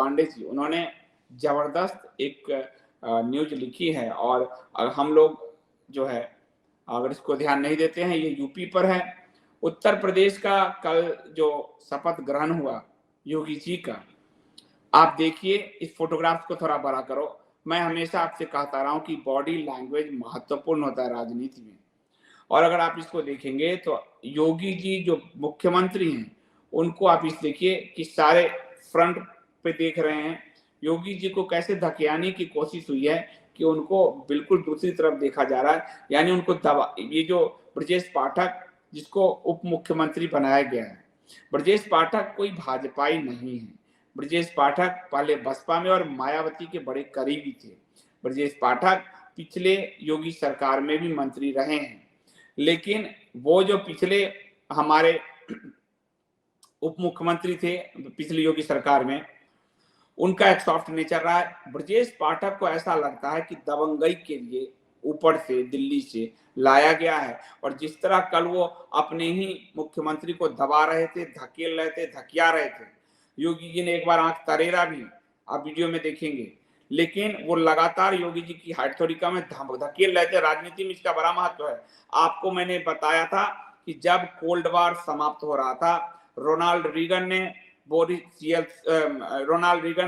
पांडे जी, उन्होंने जबरदस्त एक न्यूज लिखी है। और हम लोग जो है अगर इसको ध्यान नहीं देते हैं, ये यूपी पर है। उत्तर प्रदेश का कल जो शपथ ग्रहण हुआ योगी जी का, आप देखिए, इस फोटोग्राफ को थोड़ा बड़ा करो। मैं हमेशा आपसे कहता रहा हूं कि बॉडी लैंग्वेज महत्वपूर्ण होता है राजनीति में। और अगर आप इसको देखेंगे तो योगी जी जो मुख्यमंत्री हैं, उनको आप इस देखिए कि सारे फ्रंट पे देख रहे हैं। योगी जी को कैसे धकेलने की कोशिश हुई है कि उनको बिल्कुल दूसरी तरफ देखा जा रहा है, यानी उनको दबा। ये जो ब्रजेश पाठक जिसको उप मुख्यमंत्री बनाया गया है, ब्रजेश पाठक कोई भाजपाई नहीं है। ब्रजेश पाठक पहले बसपा में और मायावती के बड़े करीबी थे। ब्रजेश पाठक पिछले योगी सरकार में भी मंत्री रहे हैं, लेकिन वो जो पिछले हमारे उप मुख्यमंत्री थे पिछली योगी सरकार में, उनका एक सॉफ्ट नेचर रहा है। ब्रजेश पाठक को ऐसा लगता है कि दबंगई के लिए ऊपर से दिल्ली से लाया गया है। और जिस तरह कल वो अपने ही मुख्यमंत्री को दबा रहे थे, धकेल रहे थे, धकिया रहे थे, योगी जी ने एक बार आंख तरेरा भी, आप वीडियो में देखेंगे, लेकिन वो लगातार योगी जी की हाइट थोड़ी कम है, धकेल रहे थे। राजनीति में इसका बड़ा महत्व है। आपको मैंने बताया था कि जब कोल्ड वॉर समाप्त हो रहा था, रोनाल्ड रीगन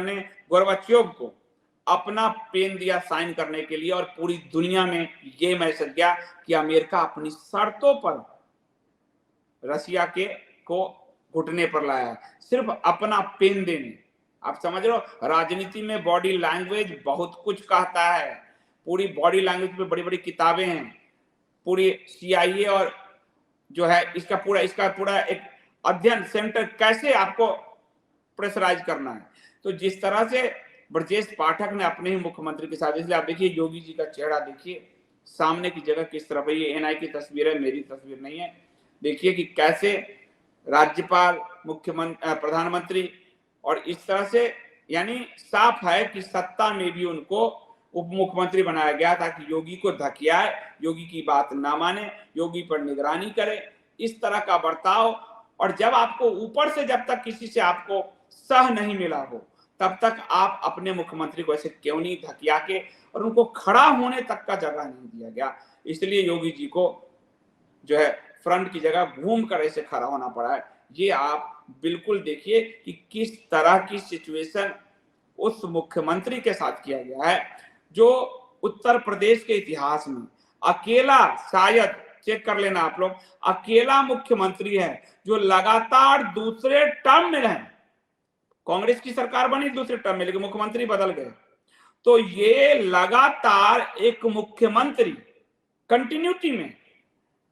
ने गोरबाचोव को अपना पेन दिया साइन करने के लिए, और पूरी दुनिया में ये मैसेज गया कि अमेरिका अपनी शर्तों पर रसिया को घुटने पर लाया, सिर्फ अपना पेन देने। आप समझ रहे हो, राजनीति में बॉडी लैंग्वेज बहुत कुछ कहता है। पूरी बॉडी लैंग्वेज पे बड़ी बड़ी किताबें हैं, पूरी CIA और जो है इसका पूरा एक अध्ययन सेंटर कैसे आपको प्रेशराइज करना है। तो जिस तरह से ब्रजेश पाठक ने अपने ही मुख्यमंत्री के साथ, इसलिए आप देखिए योगी जी का चेहरा देखिए, सामने की जगह किस तरफ है। ये NI की तस्वीर है, मेरी तस्वीर नहीं है। देखिए कि कैसे राज्यपाल, मुख्यमंत्री, प्रधानमंत्री, और इस तरह से यानी साफ है कि सत्ता में भी उनको उप मुख्यमंत्री बनाया गया ताकि योगी को धकियाए, योगी की बात ना माने, योगी पर निगरानी करे, इस तरह का बर्ताव। और जब आपको ऊपर से, जब तक किसी से आपको सह नहीं मिला हो, तब तक आप अपने मुख्यमंत्री को ऐसे क्यों नहीं धकिया के, और उनको खड़ा होने तक का जगह नहीं दिया गया। इसलिए योगी जी को जो है फ्रंट की जगह घूम कर ऐसे खड़ा होना पड़ा है। ये आप बिल्कुल देखिए कि किस तरह की सिचुएशन उस मुख्यमंत्री के साथ किया गया है, जो उत्तर प्रदेश के इतिहास में अकेला, शायद चेक कर लेना आप लोग, अकेला मुख्यमंत्री है जो लगातार दूसरे टर्म में रहे। कांग्रेस की सरकार बनी दूसरे टर्म में, लेकिन मुख्यमंत्री बदल गए। तो ये लगातार एक मुख्यमंत्री कंटिन्यूटी में,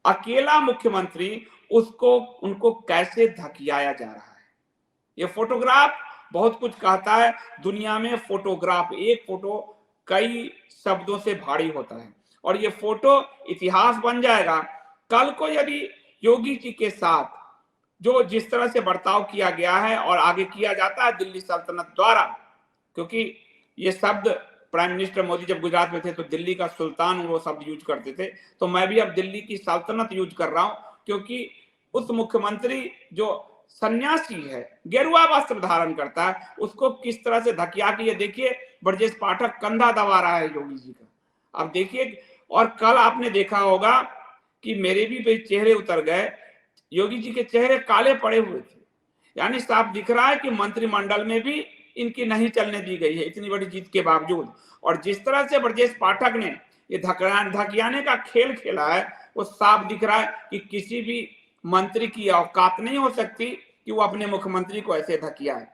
अकेला मुख्यमंत्री, उनको कैसे धकियाया जा रहा है। ये फोटोग्राफ बहुत कुछ कहता है। दुनिया में फोटोग्राफ, एक फोटो कई शब्दों से भारी होता है, और ये फोटो इतिहास बन जाएगा। कल को यदि योगी जी के साथ जो जिस तरह से बर्ताव किया गया है और आगे किया जाता है दिल्ली सल्तनत द्वारा, क्योंकि ये शब्द प्राइम मिनिस्टर मोदी जब गुजरात में थे तो दिल्ली का सुल्तान वो शब्द यूज करते थे, तो मैं भी अब दिल्ली की सल्तनत यूज कर रहा हूं, क्योंकि उस मुख्यमंत्री जो सन्यासी है, गेरुआ वस्त्र धारण करता है, उसको किस तरह से धकिया के, ये देखिए ब्रजेश पाठक कंधा दबा रहा है योगी जी का, अब देखिए। और कल आपने देखा होगा कि मेरे भी चेहरे उतर गए, योगी जी के चेहरे काले पड़े हुए थे, यानी साफ दिख रहा है कि मंत्रिमंडल में भी इनकी नहीं चलने दी गई है इतनी बड़ी जीत के बावजूद। और जिस तरह से ब्रजेश पाठक ने ये धकियाने का खेल खेला है, वो साफ दिख रहा है कि किसी भी मंत्री की औकात नहीं हो सकती कि वो अपने मुख्यमंत्री को ऐसे धकियाए।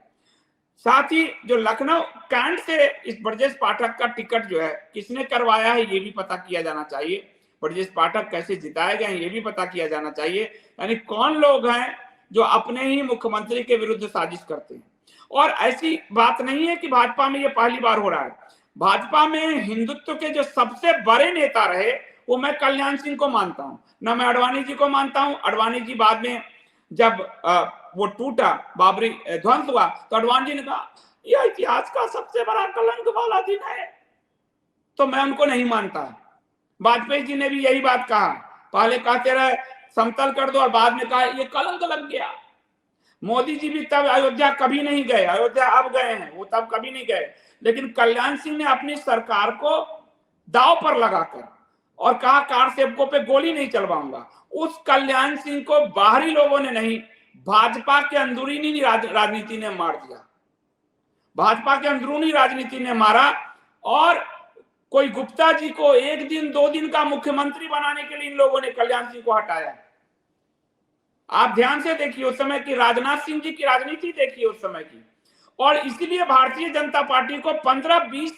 साथ ही जो लखनऊ कैंट से इस ब्रजेश पाठक का टिकट जो है किसने करवाया है, ये भी पता किया जाना चाहिए। ब्रजेश पाठक कैसे जिताए गए हैं, ये भी पता किया जाना चाहिए। यानी कौन लोग हैं जो अपने ही मुख्यमंत्री के विरुद्ध साजिश करते हैं। और ऐसी बात नहीं है कि भाजपा में ये पहली बार हो रहा है। भाजपा में हिंदुत्व के जो सबसे बड़े नेता रहे, वो मैं कल्याण सिंह को मानता हूं, ना मैं अडवाणी जी को मानता हूं। अडवाणी जी बाद में जब वो टूटा, बाबरी ध्वंस हुआ, तो अडवाणी जी ने कहा यह इतिहास का सबसे बड़ा कलंक वाला दिन है, तो मैं उनको नहीं मानता। वाजपेयी जी ने भी यही बात कहा, पहले कहते रहे समतल कर दो और बाद में कहा ये कलंक लग गया। मोदी जी भी तब अयोध्या कभी नहीं गए, अयोध्या अब गए हैं, वो तब कभी नहीं गए। लेकिन कल्याण सिंह ने अपनी सरकार को दांव पर लगाकर और कहा कार सेवकों पे गोली नहीं चलवाऊंगा। उस कल्याण सिंह को बाहरी लोगों ने नहीं, भाजपा के अंदरूनी राजनीति ने मार दिया। भाजपा के अंदरूनी राजनीति ने मारा और कोई गुप्ता जी को 1 दिन 2 दिन का मुख्यमंत्री बनाने के लिए इन लोगों ने कल्याण सिंह को हटाया। आप ध्यान से देखिए उस समय की राजनाथ सिंह जी की राजनीति देखिए उस समय की। और इसीलिए भारतीय जनता पार्टी को 15-20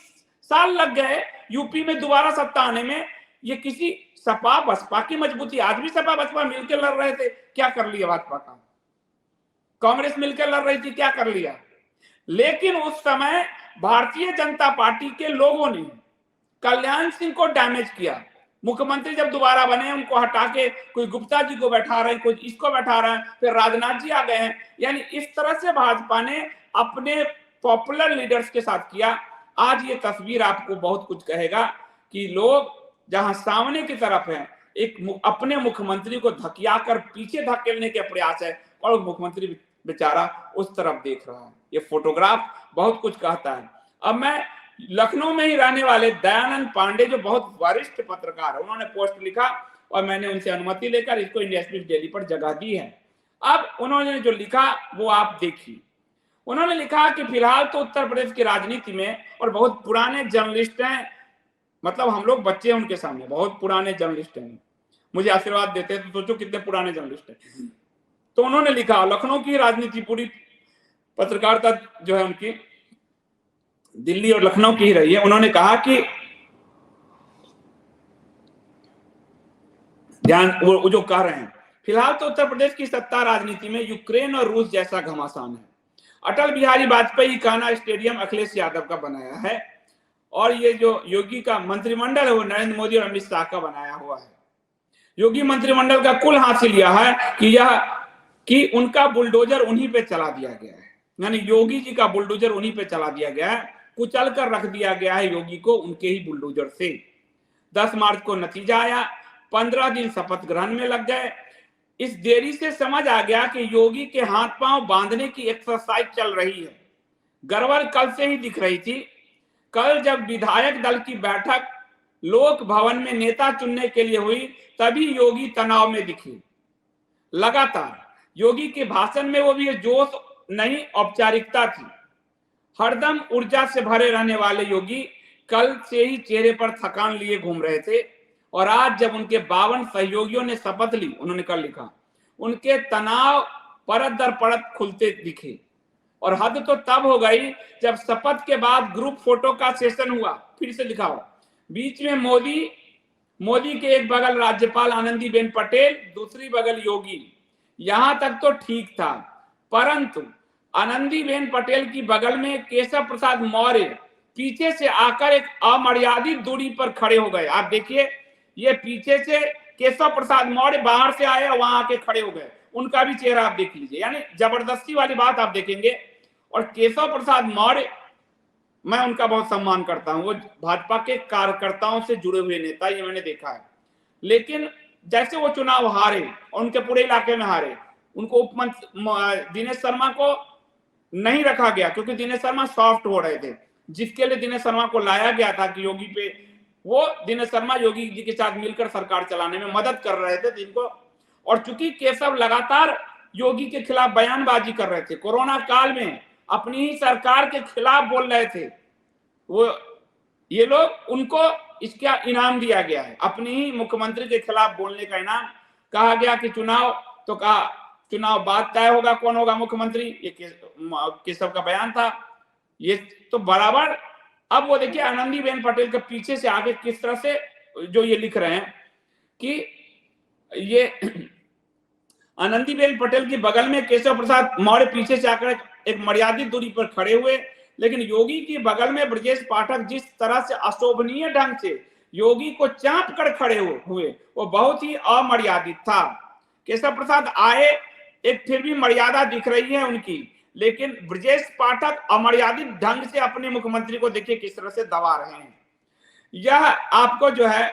साल लग गए यूपी में दोबारा सत्ता आने में। ये किसी सपा बसपा की मजबूती, आज भी सपा बसपा मिलकर लड़ रहे थे, क्या कर लिया भाजपा का? कांग्रेस मिलकर लड़ रही थी, क्या कर लिया? लेकिन उस समय भारतीय जनता पार्टी के लोगों ने कल्याण सिंह को डैमेज किया। मुख्यमंत्री जब दोबारा बने उनको हटा के कोई गुप्ता जी को बैठा रहे, कोई इसको बैठा रहा है, फिर राजनाथ जी आ गए हैं। यानी इस तरह से भाजपा ने अपने पॉपुलर लीडर्स के साथ किया। आज ये तस्वीर आपको बहुत कुछ कहेगा कि लोग जहां सामने की तरफ है एक अपने मुख्यमंत्री को धकिया कर पीछे धकेलने के प्रयास है और मुख्यमंत्री बेचारा उस तरफ देख रहा है। ये फोटोग्राफ बहुत कुछ कहता है। अब मैं लखनऊ में ही रहने वाले दयानंद पांडे जो बहुत वरिष्ठ पत्रकार है, उन्होंने पोस्ट लिखा और मैंने उनसे अनुमति लेकर इसको इंडिया स्पीच डेली पर जगह दी है। अब उन्होंने जो लिखा वो आप देखिए। उन्होंने लिखा कि फिलहाल तो उत्तर प्रदेश की राजनीति में और बहुत पुराने जर्नलिस्ट हैं, मतलब हम लोग बच्चे हैं उनके सामने, बहुत पुराने जर्नलिस्ट हैं, मुझे आशीर्वाद देते हैं तो सोचो कितने पुराने जर्नलिस्ट हैं। तो उन्होंने लिखा लखनऊ की राजनीति पूरी पत्रकारिता जो है उनकी दिल्ली और लखनऊ की ही रही है। उन्होंने कहा कि ध्यान वो जो कह रहे हैं, फिलहाल तो उत्तर प्रदेश की सत्ता राजनीति में यूक्रेन और रूस जैसा घमासान है। अटल बिहारी वाजपेयी कहना स्टेडियम अखिलेश यादव का बनाया है और ये जो योगी का मंत्रिमंडल है वो नरेंद्र मोदी और अमित शाह का बनाया हुआ है। योगी मंत्रिमंडल का कुल हासिल यह है कि उनका बुलडोजर उन्हीं पे चला दिया गया है, यानी योगी जी का बुलडोजर उन्हीं पे चला दिया गया है, कुचल कर रख दिया गया है योगी को उनके ही बुलडोजर से। 10 मार्च को नतीजा आया, 15 दिन शपथ ग्रहण में लग गए। इस देरी से समझ आ गया कि योगी के हाथ पांव बांधने की एक्सरसाइज चल रही है। गड़बड़ कल से ही दिख रही थी। कल जब विधायक दल की बैठक लोक भवन में नेता चुनने के लिए हुई तभी योगी तनाव में दिखे। लगातार योगी के भाषण में वो भी जोश नहीं, औपचारिकता थी। हरदम ऊर्जा से भरे रहने वाले योगी कल से ही चेहरे पर थकान लिए घूम रहे थे और आज जब उनके 52 सहयोगियों ने शपथ ली, उन्होंने कल लिखा, उनके तनाव परत दर परत खुलते दिखे। और हद तो तब हो गई जब शपथ के बाद ग्रुप फोटो का सेशन हुआ। फिर से लिखा हो, बीच में मोदी के एक बगल राज्यपाल आनंदीबेन पटेल, दूसरी बगल योगी। यहां तक तो ठीक था, परंतु आनंदीबेन पटेल की बगल में केशव प्रसाद मौर्य पीछे से आकर एक अमर्यादित दूरी पर खड़े हो गए। आप देखिए, ये पीछे से केशव प्रसाद मौर्य बाहर से आए और वहां आके खड़े हो गए। उनका भी चेहरा आप देख लीजिए, यानी जबरदस्ती वाली बात आप देखेंगे। और केशव प्रसाद मौर्य, मैं उनका बहुत सम्मान करता हूं, वो भाजपा के कार्यकर्ताओं से जुड़े हुए नेता, ये मैंने देखा है। लेकिन जैसे वो चुनाव हारे और उनके पूरे इलाके में हारे, उनको उपमंत्री दिनेश शर्मा को नहीं रखा गया क्योंकि दिनेश शर्मा सॉफ्ट हो रहे थे, जिसके लिए दिनेश शर्मा को लाया गया था कि योगी पे, वो दिनेश शर्मा योगी जी के साथ मिलकर सरकार चलाने में मदद कर रहे थे जिनको। और चूंकि केशव लगातार योगी के खिलाफ बयानबाजी कर रहे थे, कोरोना काल में अपनी ही सरकार के खिलाफ बोल रहे थे, वो ये लोग उनको इसका इनाम दिया गया है, अपनी ही मुख्यमंत्री के खिलाफ बोलने का इनाम। कहा गया कि चुनाव बाद तय होगा कौन होगा मुख्यमंत्री, ये केशव का बयान था। ये तो बराबर। अब वो देखिए आनंदीबेन पटेल के पीछे से आगे किस तरह से जो ये लिख रहे हैं कि ये आनंदीबेन पटेल की बगल में केशव प्रसाद मौर्य पीछे से आकर एक मर्यादित दूरी पर खड़े हुए, लेकिन योगी की बगल में ब्रजेश पाठक जिस तरह से अशोभनीय ढंग से योगी को चाप कर खड़े हुए वो बहुत ही अमर्यादित था। केशव प्रसाद आए, एक फिर भी मर्यादा दिख रही है उनकी, लेकिन ब्रजेश पाठक अमर्यादित ढंग से अपने मुख्यमंत्री को देखिए किस तरह से दबा रहे हैं। यह आपको जो है,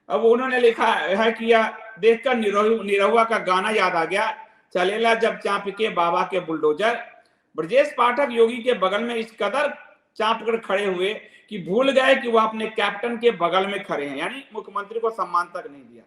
अब उन्होंने लिखा है कि यह देखकर निरहुआ का गाना याद आ गया, चलेला जब चाप के बाबा के बुलडोजर। ब्रजेश पाठक योगी के बगल में इस कदर चाप कर खड़े हुए कि भूल गए कि वह अपने कैप्टन के बगल में खड़े हैं, यानी मुख्यमंत्री को सम्मान तक नहीं दिया।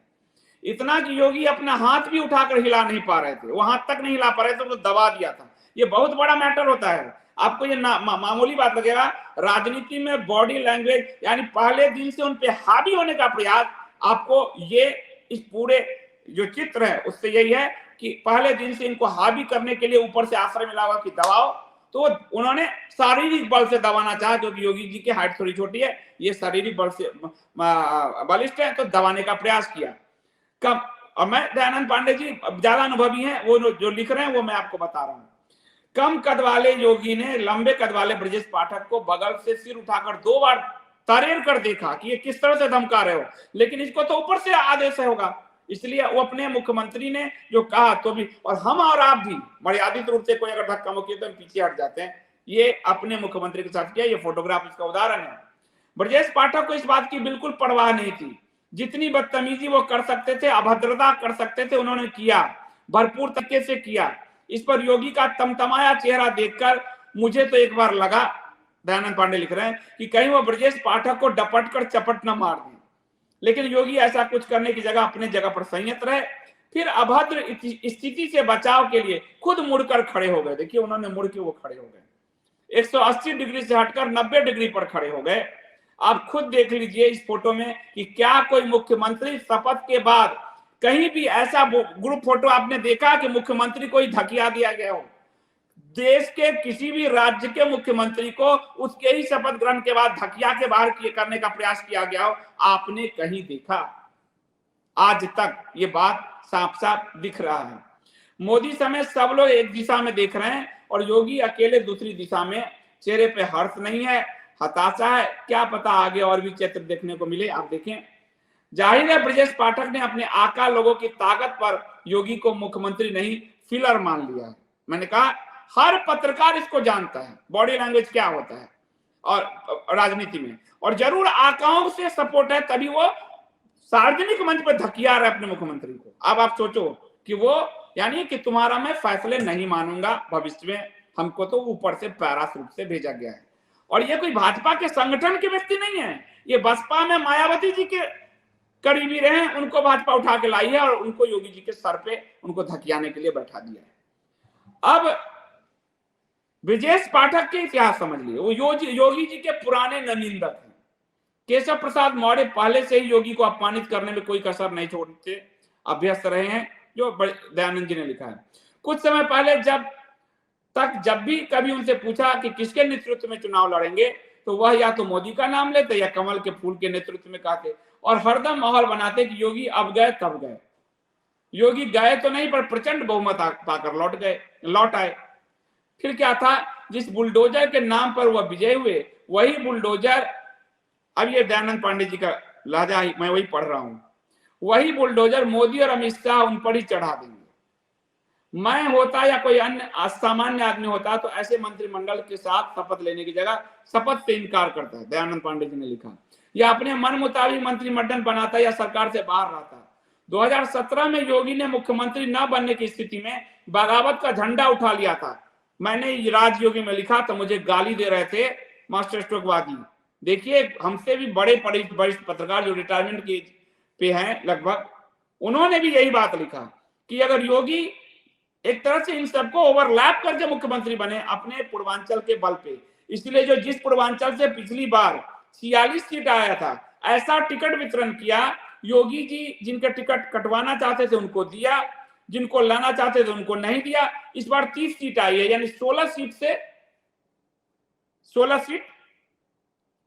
इतना कि योगी अपना हाथ भी उठाकर हिला नहीं पा रहे थे, वो हाथ तक नहीं हिला पा रहे थे, तो दबा दिया था। ये बहुत बड़ा मैटर होता है। आपको ये मामूली बात लगेगा, राजनीति में बॉडी लैंग्वेज, यानी पहले दिन से उन पे हावी होने का प्रयास, आपको ये इस पूरे जो चित्र है उससे यही है कि पहले दिन से इनको हावी करने के लिए ऊपर से आश्रय मिला हुआ कि दबाओ, तो उन्होंने शारीरिक बल से दबाना चाहा, क्योंकि योगी जी की हाइट थोड़ी छोटी है, ये शारीरिक बल से बलिष्ठ है, तो दबाने का प्रयास किया। कब, और मैं दयानंद पांडे जी ज्यादा अनुभवी हैं, वो जो लिख रहे हैं वो मैं आपको बता रहा हूं। कम कद वाले योगी ने लंबे कद वाले ब्रजेश पाठक को बगल से सिर उठाकर 2 बार तरेर कर देखा कि ये किस तरह से धमका रहे हो, लेकिन इसको तो ऊपर से आदेश होगा, इसलिए वो अपने मुख्यमंत्री ने जो कहा तो भी, और हम और आप भी मर्यादित रूप से कोई अगर धक्का मुक्की तो हम पीछे हट जाते हैं, ये अपने मुख्यमंत्री के साथ किया। ये फोटोग्राफ इसका उदाहरण है। ब्रजेश पाठक को इस बात की बिल्कुल परवाह नहीं थी, जितनी बदतमीजी वो कर सकते थे, अभद्रता कर सकते थे, उन्होंने किया, भरपूर तरीके से किया। इस पर योगी का तमतमाया चेहरा देखकर मुझे तो एक बार लगा, दयानंद पांडे लिख रहे हैं, कि कहीं वो ब्रजेश पाठक को डपट कर चपट न मार दे, लेकिन योगी ऐसा कुछ करने की जगह अपने जगह पर संयत रहे। फिर अभद्र स्थिति से बचाव के लिए खुद मुड़कर खड़े हो गए। देखिए उन्होंने मुड़ के वो खड़े हो गए, 180 डिग्री से हटकर 90 डिग्री पर खड़े हो गए। आप खुद देख लीजिए इस फोटो में कि क्या कोई मुख्यमंत्री शपथ के बाद कहीं भी ऐसा ग्रुप फोटो आपने देखा कि मुख्यमंत्री को ही धकिया दिया गया हो? देश के किसी भी राज्य के मुख्यमंत्री को उसके ही शपथ ग्रहण के बाद धकिया के बाहर करने का प्रयास किया गया हो, आपने कहीं देखा? आज तक ये बात साफ साफ दिख रहा है। मोदी समेत सब लोग एक दिशा में देख रहे हैं और योगी अकेले दूसरी दिशा में। चेहरे पे हर्ष नहीं है, हताशा है, क्या पता आगे और भी चित्र देखने को मिले। आप देखें, जाहिर है ब्रजेश पाठक ने अपने आका लोगों की ताकत पर योगी को मुख्यमंत्री नहीं फिलर मान लिया है। मैंने कहा हर पत्रकार इसको जानता है बॉडी लैंग्वेज क्या होता है और राजनीति में, और जरूर आकाओं से सपोर्ट है, तभी वो सार्वजनिक मंच पर धकिया रहे अपने मुख्यमंत्री को। अब आप सोचो कि वो, यानी कि तुम्हारा मैं फैसले नहीं मानूंगा भविष्य में, हमको तो ऊपर से पैराशूट से भेजा गया है। और ये कोई भाजपा के संगठन के व्यक्ति नहीं है, ये बसपा में मायावती जी के करीबी रहे, उनको भाजपा उठा के लाई है और उनको योगी जी के सर पे उनको धकियाने के लिए बैठा दिया है। अब ब्रजेश पाठक के इतिहास समझ लिए, वो योगी जी के पुराने निंदक हैं। केशव प्रसाद मौर्य पहले से ही योगी को अपमानित करने में कोई कसर नहीं छोड़ते अभ्यस्त रहे हैं, जो दयानंद जी ने लिखा है। कुछ समय पहले जब भी कभी उनसे पूछा कि किसके नेतृत्व में चुनाव लड़ेंगे, तो वह या तो मोदी का नाम लेते या कमल के फूल के नेतृत्व में कहते, और हरदम माहौल बनाते कि योगी अब गए तब गए। योगी गए तो नहीं, पर प्रचंड बहुमत पाकर लौट आए। फिर क्या था, जिस बुलडोजर के नाम पर वह विजय हुए, वही बुलडोजर, अब ये दयानंद पांडे जी का लहजा मैं वही पढ़ रहा हूं, वही बुलडोजर मोदी और अमित शाह उन पर ही चढ़ा देंगे। मैं होता या कोई अन्य असामान्य आदमी होता तो ऐसे मंत्रिमंडल के साथ शपथ लेने की जगह शपथ से इनकार करता है, दयानंद पांडे जी ने लिखा, या अपने मन मुताबिक मंत्रिमंडल बनाता या सरकार से बाहर रहता। 2017 में योगी ने मुख्यमंत्री न बनने की स्थिति में बगावत का झंडा उठा लिया था। मैंने राजयोगी में लिखा तो मुझे गाली दे रहे थे मास्टर स्ट्रोकवादी। देखिए हमसे भी बड़े वरिष्ठ पत्रकार जो रिटायरमेंट की पे हैं लगभग, उन्होंने भी यही बात लिखा कि अगर योगी एक तरह से इन सबको ओवरलैप करके मुख्यमंत्री बने अपने पूर्वांचल के बल पे, इसलिए जो जिस पूर्वांचल से पिछली बार 46 सीट आया था, ऐसा टिकट वितरण किया योगी जी, जिनके टिकट कटवाना चाहते थे उनको दिया, जिनको लाना चाहते थे उनको नहीं दिया। इस बार 30 सीट आई है, यानी 16 सीट,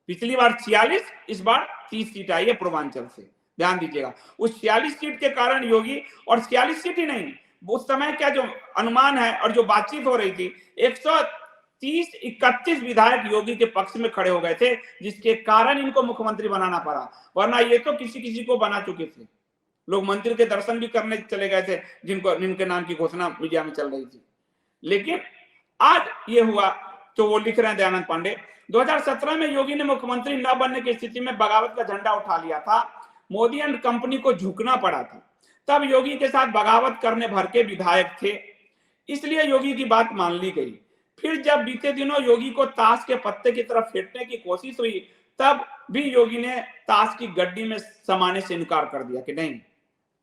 पिछली बार 46, इस बार 30 सीट आई है पूर्वांचल से। ध्यान दीजिएगा, उस 46 सीट के कारण योगी, और 46 सीट ही नहीं, उस समय क्या जो अनुमान है और जो बातचीत हो रही थी, 130-31 विधायक योगी के पक्ष में खड़े हो गए थे, जिसके कारण इनको मुख्यमंत्री बनाना पड़ा, वरना ये तो किसी को बना चुके थे। लोग मंदिर के दर्शन भी करने चले गए थे जिनके नाम की घोषणा मीडिया में चल रही थी। लेकिन आज ये हुआ, तो वो लिख रहे हैं दयानंद पांडे, 2017 में योगी ने मुख्यमंत्री न बनने की स्थिति में बगावत का झंडा उठा लिया था। मोदी एंड कंपनी को झुकना पड़ा था। तब योगी के साथ बगावत करने भर के विधायक थे, इसलिए योगी की बात मान ली गई। फिर जब बीते दिनों योगी को ताश के पत्ते की तरफ फेंकने की कोशिश हुई, तब भी योगी ने ताश की गड्डी में समाने से इनकार कर दिया कि नहीं,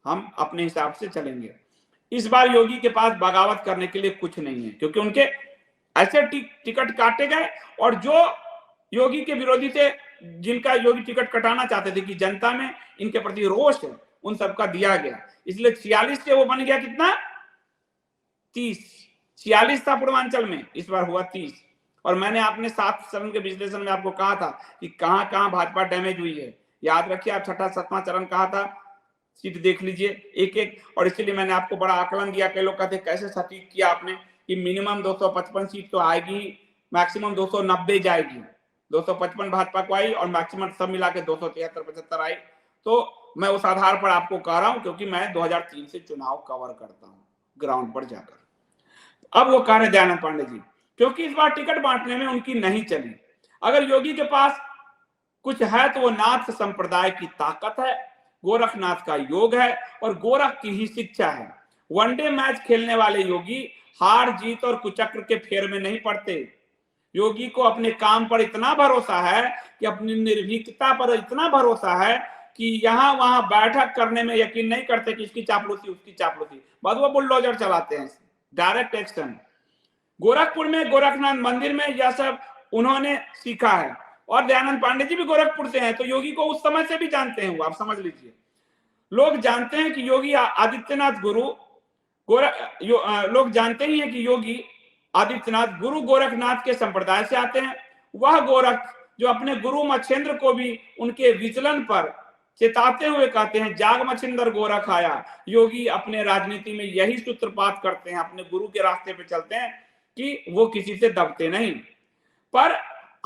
हम अपने हिसाब से चलेंगे। इस बार योगी के पास बगावत करने के लिए कुछ नहीं है, क्योंकि उनके ऐसे टिकट काटे गए, और जो योगी के विरोधी थे, जिनका योगी टिकट कटाना चाहते थे कि जनता में इनके प्रति रोष है, उन सबका दिया गया। इसलिए 46 से वो बन गया कितना, 30। 46 था पूर्वांचल में, इस बार हुआ 30। और मैंने आपने 7 चरण के विश्लेषण में आपको कहा था कि कहां कहां भाजपा डैमेज हुई है। याद रखिए, आप 6ठा 7वां चरण कहा था, सीट देख लीजिए एक एक। और इसलिए मैंने आपको बड़ा आकलन दिया। कई लोग कहते कैसे सटीक किया आपने कि मिनिमम 255 सीट तो आएगी, मैक्सिमम 290 जाएगी। 255 भाजपा को आई और मैक्सिमम सब मिला के 273-75 आई। तो मैं उस आधार पर आपको कह रहा हूं, क्योंकि मैं 2003 से चुनाव कवर करता हूं ग्राउंड पर जाकर। अब वो कह रहे दयानंद पांडे जी, क्योंकि इस बार टिकट बांटने में उनकी नहीं चली। अगर योगी के पास कुछ है तो वो नाथ संप्रदाय की ताकत है, गोरखनाथ का योग है और गोरख की ही शिक्षा है। वनडे मैच खेलने वाले योगी हार जीत और कुचक्र के फेर में नहीं पड़ते। योगी को अपने काम पर इतना भरोसा है कि अपनी निर्भीकता पर इतना भरोसा है कि यहां वहां बैठक करने में यकीन नहीं करते कि इसकी चापलूसी उसकी चापलूसी, बस वो बुलडोजर चलाते हैं, डायरेक्ट एक्शन। गोरखपुर में गोरखनाथ मंदिर में यह सब उन्होंने सीखा है। और दयानंद पांडे जी भी गोरखपुर से हैं, तो योगी को उस समय से भी जानते हैं वो, आप समझ लीजिए। लोग जानते हैं कि योगी आदित्यनाथ लोग जानते ही हैं कि योगी आदित्यनाथ गुरु गोरखनाथ के संप्रदाय से आते हैं। वह गोरख जो अपने गुरु मच्छेंद्र को भी उनके विचलन पर चेताते हुए कहते हैं, जाग मच्छिंदर गोरख आया। योगी अपने राजनीति में यही सूत्रपात करते हैं, अपने गुरु के रास्ते पे चलते हैं कि वो किसी से दबते नहीं। पर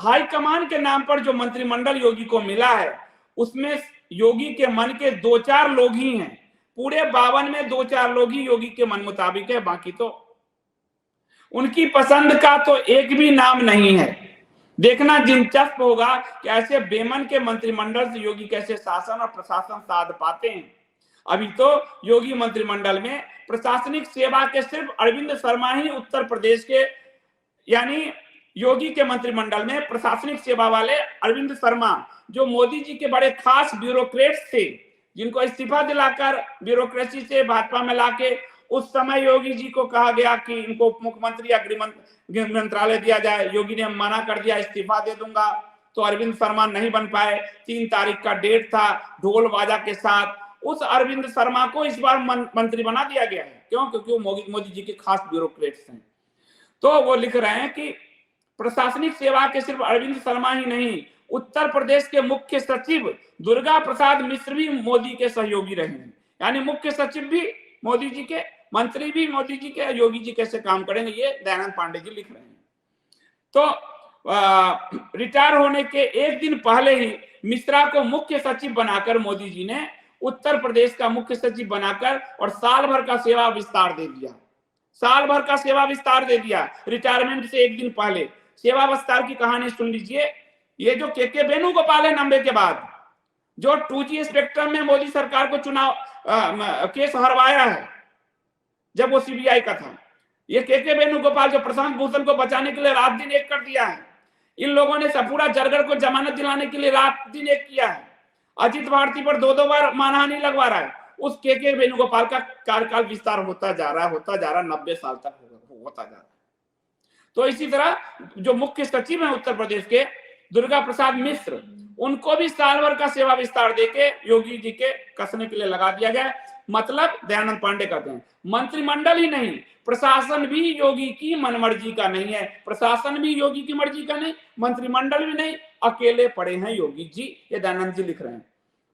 हाईकमान के नाम पर जो मंत्रिमंडल योगी को मिला है, उसमें योगी के मन के 2-4 लोग ही हैं। पूरे 52 में 2-4 लोग ही योगी के मन मुताबिक है, बाकी तो उनकी पसंद का तो एक भी नाम नहीं है। देखना दिलचस्प होगा कि ऐसे बेमन के मंत्रिमंडल से योगी कैसे शासन और प्रशासन साध पाते हैं। अभी तो योगी मंत्रिमंडल में प्रशासनिक सेवा के सिर्फ अरविंद शर्मा ही उत्तर प्रदेश के, यानी योगी के मंत्रिमंडल में प्रशासनिक सेवा वाले अरविंद शर्मा, जो मोदी जी के बड़े खास ब्यूरोक्रेट्स थे, जिनको इस्तीफा दिलाकर ब्यूरोक्रेसी से भाजपा में लाके उस समय योगी जी को कहा गया कि इनको उप मुख्यमंत्री या गृह मंत्रालय दिया जाए। योगी ने मना कर दिया, इस्तीफा दे दूंगा। तो अरविंद शर्मा नहीं बन पाए। 3 तारीख का डेट था, ढोल बाजा के साथ उस अरविंद शर्मा को इस बार मंत्री बना दिया गया है। क्यों? क्योंकि वो मोदी जी के खास ब्यूरोक्रेट्स हैं। तो वो लिख रहे हैं कि प्रशासनिक सेवा के सिर्फ अरविंद शर्मा ही नहीं, उत्तर प्रदेश के मुख्य सचिव दुर्गा प्रसाद मिश्र भी मोदी के सहयोगी रहे हैं। यानी मुख्य सचिव भी मोदी जी के, मंत्री भी मोदी जी के, योगी जी कैसे काम करेंगे, ये दयानंद पांडे जी लिख रहे हैं। तो रिटायर होने के एक दिन पहले ही मिश्रा को मुख्य सचिव बनाकर मोदी जी ने उत्तर प्रदेश का मुख्य सचिव बनाकर और साल भर का सेवा विस्तार दे दिया। साल भर का सेवा विस्तार दे दिया रिटायरमेंट से एक दिन पहले। सेवा विस्तार की कहानी सुन लीजिए। ये जो के वेणुगोपाल है 90 के बाद, जो 2G स्पेक्ट्रम में मोदी सरकार को चुनाव केस हरवाया है जब वो सीबीआई का था, ये के वेणुगोपाल जो प्रशांत भूषण को बचाने के लिए रात दिन एक कर दिया है। इन लोगों ने सपूरा जरगर को जमानत दिलाने के लिए रात दिन एक किया है। अजित भारती पर 2-2 बार मानहानि लगवा रहा है। उस के वेणुगोपाल का कार्यकाल विस्तार होता जा रहा है, 90 साल तक होता जा रहा है। तो इसी तरह जो मुख्य सचिव है उत्तर प्रदेश के दुर्गा प्रसाद मिश्र, उनको भी साल भर का सेवा विस्तार देके योगी जी के कसने के लिए लगा दिया गया। मतलब दयानंद पांडे कहते हैं मंत्रिमंडल ही नहीं, प्रशासन भी योगी की मनमर्जी का नहीं है। प्रशासन भी योगी की मर्जी का नहीं, मंत्रिमंडल भी नहीं, अकेले पड़े हैं योगी जी। ये दयानंद जी लिख रहे हैं।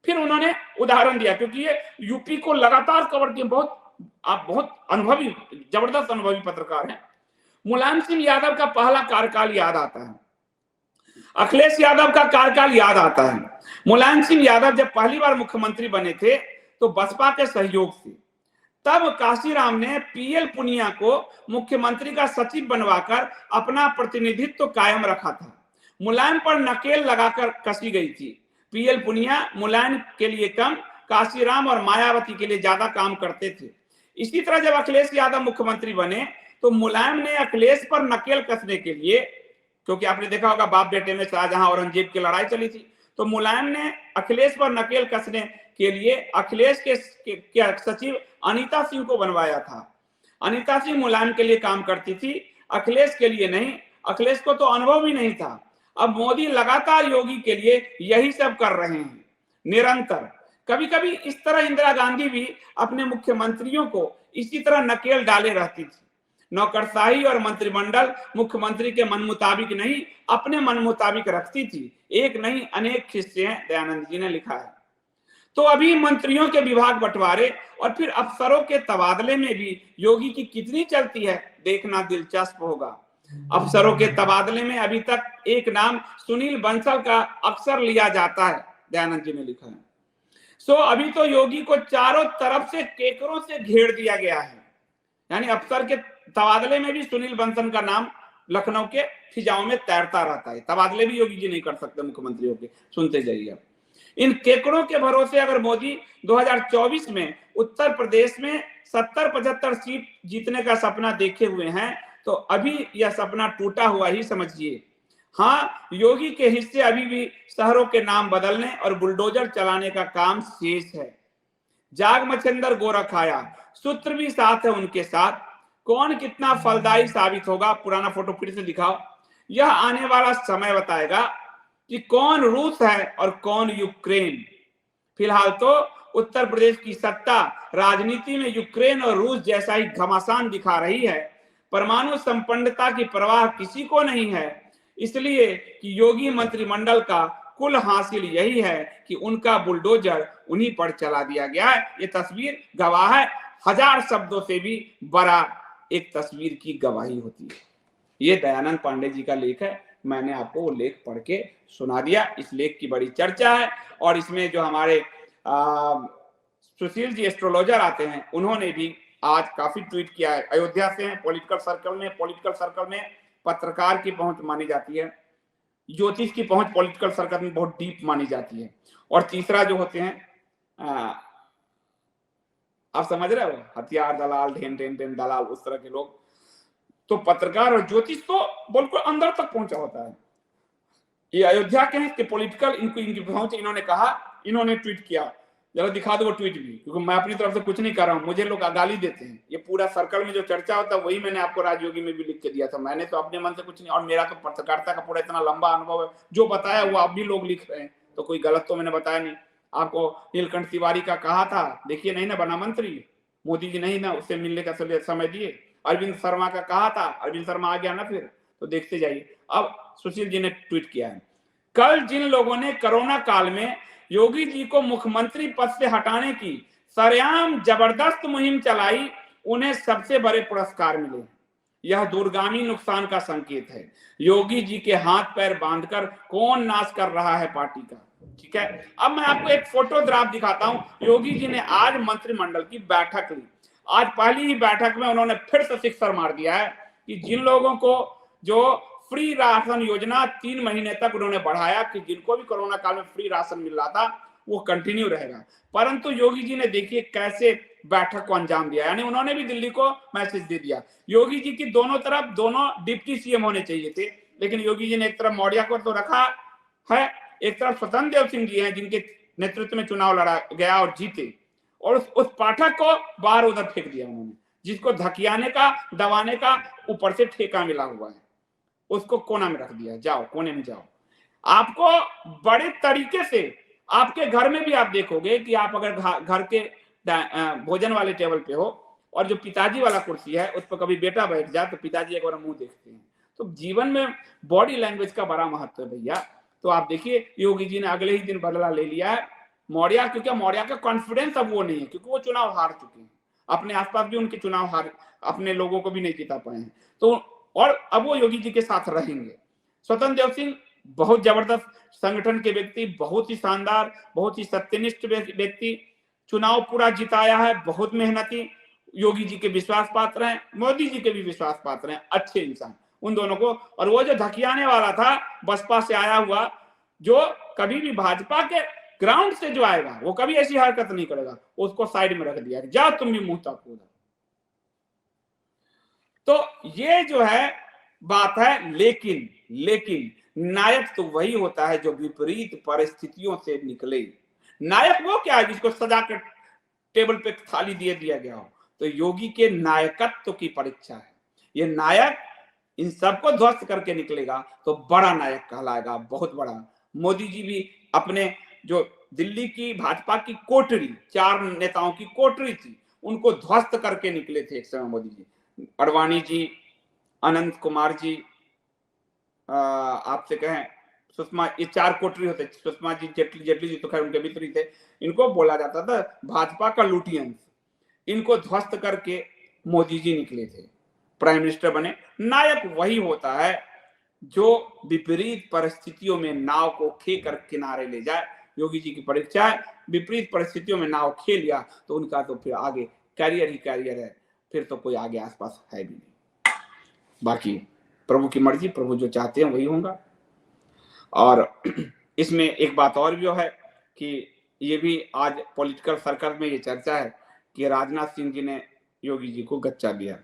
फिर उन्होंने उदाहरण दिया, क्योंकि ये यूपी को लगातार कवर किए, आप बहुत अनुभवी, जबरदस्त अनुभवी पत्रकार हैं। मुलायम सिंह यादव का पहला कार्यकाल याद आता है, अखिलेश यादव का कार्यकाल याद आता है। मुलायम सिंह यादव जब पहली बार मुख्यमंत्री बने थे तो बसपा के सहयोग से, तब काशीराम ने पीएल पुनिया को मुख्यमंत्री का सचिव बनवाकर अपना प्रतिनिधित्व कायम रखा था। मुलायम पर नकेल लगाकर कसी गई थी। पीएल पुनिया मुलायम के लिए कम, काशीराम और मायावती के लिए ज्यादा काम करते थे। इसी तरह जब अखिलेश यादव मुख्यमंत्री बने तो मुलायम ने अखिलेश पर नकेल कसने के लिए, क्योंकि आपने देखा होगा बाप बेटे में शाहजहां औरंगजेब की लड़ाई चली थी, तो मुलायम ने अखिलेश पर नकेल कसने के लिए अखिलेश के सचिव अनीता सिंह को बनवाया था। अनीता सिंह मुलायम के लिए काम करती थी, अखिलेश के लिए नहीं। अखिलेश को तो अनुभव भी नहीं था। अब मोदी लगातार योगी के लिए यही सब कर रहे हैं, निरंतर। कभी कभी इस तरह इंदिरा गांधी भी अपने मुख्यमंत्रियों को इसी तरह नकेल डाले रहती थी। नौकरशाही और मंत्रिमंडल मुख्यमंत्री के मन मुताबिक नहीं, अपने मन मुताबिक रखती थी। एक नहीं अनेक किस्से हैं, दयानंद जी ने लिखा है। तो अभी मंत्रियों के विभाग बंटवारे और फिर अफसरों के तबादले में भी योगी की कितनी चलती है, देखना दिलचस्प होगा। अफसरों के तबादले में अभी तक एक नाम सुनील बंसल का अक्सर लिया जाता है, दयानंद जी ने लिखा है। सो अभी तो योगी को चारों तरफ से केकरों से घेर दिया गया है। यानी अफसर के तबादले में भी सुनील बंसल का नाम लखनऊ के फिजाओं में तैरता रहता है। तबादले भी योगी जी नहीं कर सकते मुख्यमंत्रियों के, सुनते जाइए। इन केकड़ों के भरोसे अगर मोदी 2024 में उत्तर प्रदेश में 70-75 सीट जीतने का सपना देखे हुए हैं तो अभी यह सपना टूटा हुआ ही समझिए। हाँ, योगी के हिस्से अभी भी शहरों के नाम बदलने और बुलडोजर चलाने का काम शेष है। जाग मच्छिंदर गोरख आया, सूत्र भी साथ है उनके साथ। कौन कितना फलदायी साबित होगा, पुराना फोटो फिर से दिखाओ। यह आने वाला समय बताएगा कि कौन रूस है और कौन यूक्रेन। फिलहाल तो उत्तर प्रदेश की सत्ता राजनीति में यूक्रेन और रूस जैसा ही घमासान दिखा रही है। परमाणु संपन्नता की परवाह किसी को नहीं है, इसलिए कि योगी मंत्रिमंडल का कुल हासिल यही है कि उनका बुलडोजर उन्हीं पर चला दिया गया है। ये तस्वीर गवाह है, 1000 शब्दों से भी बड़ा एक तस्वीर की गवाही होती है। ये दयानंद पांडे जी का लेख है, मैंने आपको वो लेख पढ़ के सुना दिया। इस लेख की बड़ी चर्चा है और इसमें जो हमारे सुशील जी एस्ट्रोलॉजर आते हैं उन्होंने भी आज काफी ट्वीट किया है। अयोध्या से हैं, पॉलिटिकल सर्कल में पत्रकार की पहुंच मानी जाती है, ज्योतिष की पहुंच पॉलिटिकल सर्कल में बहुत डीप मानी जाती है। और तीसरा जो होते हैं आप समझ रहे हो, हथियार दलाल, ढेन दलाल, उस तरह के लोग। तो पत्रकार और ज्योतिष तो बिल्कुल अंदर तक पहुंचा होता है। ये अयोध्या के हैं कि पॉलिटिकल इनकी पहुंच, इन्होंने कहा, इन्होंने ट्वीट किया, जरा दिखा दो वो ट्वीट भी, क्योंकि मैं अपनी तरफ से कुछ नहीं कर रहा हूं, मुझे लोग गाली देते हैं। ये पूरा सर्कल में जो चर्चा होता है वही मैंने आपको राजयोगी में भी लिख के दिया था। मैंने तो अपने मन से कुछ नहीं, और मेरा तो पत्रकारिता का पूरा इतना लंबा अनुभव है, जो बताया वो आप भी लोग लिख रहे हैं, तो कोई गलत तो मैंने बताया नहीं। आपको नीलकंठ तिवारी का कहा था, देखिए नहीं ना बना मंत्री, मोदी जी नहीं ना उससे मिलने का समय दिए। अरविंद शर्मा का कहा था, अरविंद शर्मा आ गया ना फिर, तो देखते जाइए। अब सुशील जी ने ट्वीट किया है, कल जिन लोगों ने कोरोना काल में योगी जी को मुख्यमंत्री पद से हटाने की सरेआम जबरदस्त मुहिम चलाई, उन्हें सबसे बड़े पुरस्कार मिले। यह दूरगामी नुकसान का संकेत है। योगी जी के हाथ पैर बांधकर कौन नाश कर रहा है पार्टी का। ठीक है, अब मैं आपको एक फोटोग्राफ दिखाता हूं। योगी जी ने आज मंत्रिमंडल की बैठक ली। आज पहली ही बैठक में उन्होंने फिर से सिक्सर मार दिया है कि जिन लोगों को जो फ्री राशन योजना 3 महीने तक उन्होंने बढ़ाया, कि जिनको भी कोरोना काल में फ्री राशन मिल रहा था वो कंटिन्यू रहेगा। परंतु योगी जी ने देखिए कैसे बैठक को अंजाम दिया, यानी उन्होंने भी दिल्ली को मैसेज दे दिया। योगी जी की दोनों तरफ दोनों डिप्टी सीएम होने चाहिए थे, लेकिन योगी जी ने एक तरफ मौर्या को तो रखा है, एक तरफ स्वतंत्र देव सिंह जी हैं जिनके नेतृत्व में चुनाव लड़ा गया और जीते, और उस पाठक को बाहर उधर फेंक दिया उन्होंने, जिसको धकियाने का, दबाने का ऊपर से ठेका मिला हुआ है, उसको कोना में रख दिया। जाओ कोने में जाओ। आपको बड़े तरीके से आपके घर में भी आप देखोगे कि आप अगर घर के भोजन वाले टेबल पे हो और जो पिताजी वाला कुर्सी है उस पर कभी बेटा बैठ जाए तो पिताजी एक बार मुंह देखते हैं। तो जीवन में बॉडी लैंग्वेज का बड़ा महत्व है भैया। तो आप देखिए योगी जी ने अगले ही दिन बदला ले लिया है। मौर्या, क्योंकि मौर्या का कॉन्फिडेंस अब वो नहीं है, क्योंकि वो चुनाव हार चुके हैं, अपने आसपास भी उनके चुनाव हार, अपने लोगों को भी नहीं जिता पाए हैं। तो और अब वो योगी जी के साथ रहेंगे। स्वतंत्र देव सिंह बहुत जबरदस्त संगठन के व्यक्ति, बहुत ही शानदार, बहुत ही सत्यनिष्ठ व्यक्ति, चुनाव पूरा जिताया है, बहुत मेहनती, योगी जी के विश्वास पात्र हैं, मोदी जी के भी विश्वास पात्र हैं, अच्छे इंसान उन दोनों को। और वो जो धकियाने वाला था बसपा से आया हुआ, जो कभी भी भाजपा के ग्राउंड से जो आएगा वो कभी ऐसी हरकत नहीं करेगा, उसको साइड में रख दिया, जा तुम भी मुंह ताको उधर। तो ये जो है बात है। लेकिन नायक तो वही होता है जो विपरीत परिस्थितियों से निकले। नायक वो क्या है जिसको सजा के टेबल पे थाली दिया गया हो। तो योगी के नायकत्व की परीक्षा है। ये नायक इन सबको ध्वस्त करके निकलेगा तो बड़ा नायक कहलाएगा, बहुत बड़ा। मोदी जी भी अपने जो दिल्ली की भाजपा की कोटरी, 4 नेताओं की कोटरी थी, उनको ध्वस्त करके निकले थे एक समय मोदी जी। अडवाणी जी, अनंत कुमार जी, आपसे कहें सुषमा, ये 4 कोटरी होते। सुषमा जी, जेटली जी तो खैर उनके मित्र ही थे। इनको बोला जाता था भाजपा का लुटियंस। इनको ध्वस्त करके मोदी जी निकले थे, प्राइम मिनिस्टर बने। नायक वही होता है जो विपरीत परिस्थितियों में नाव को खे कर किनारे ले जाए। योगी जी की परीक्षा है, विपरीत परिस्थितियों में नाव खे लिया तो उनका तो फिर आगे कैरियर ही कैरियर है, फिर तो कोई आगे आसपास है भी नहीं। बाकी प्रभु की मर्जी, प्रभु जो चाहते हैं वही होगा। और इसमें एक बात और भी है कि ये भी आज पॉलिटिकल सर्कल में ये चर्चा है कि राजनाथ सिंह जी ने योगी जी को गच्चा दिया।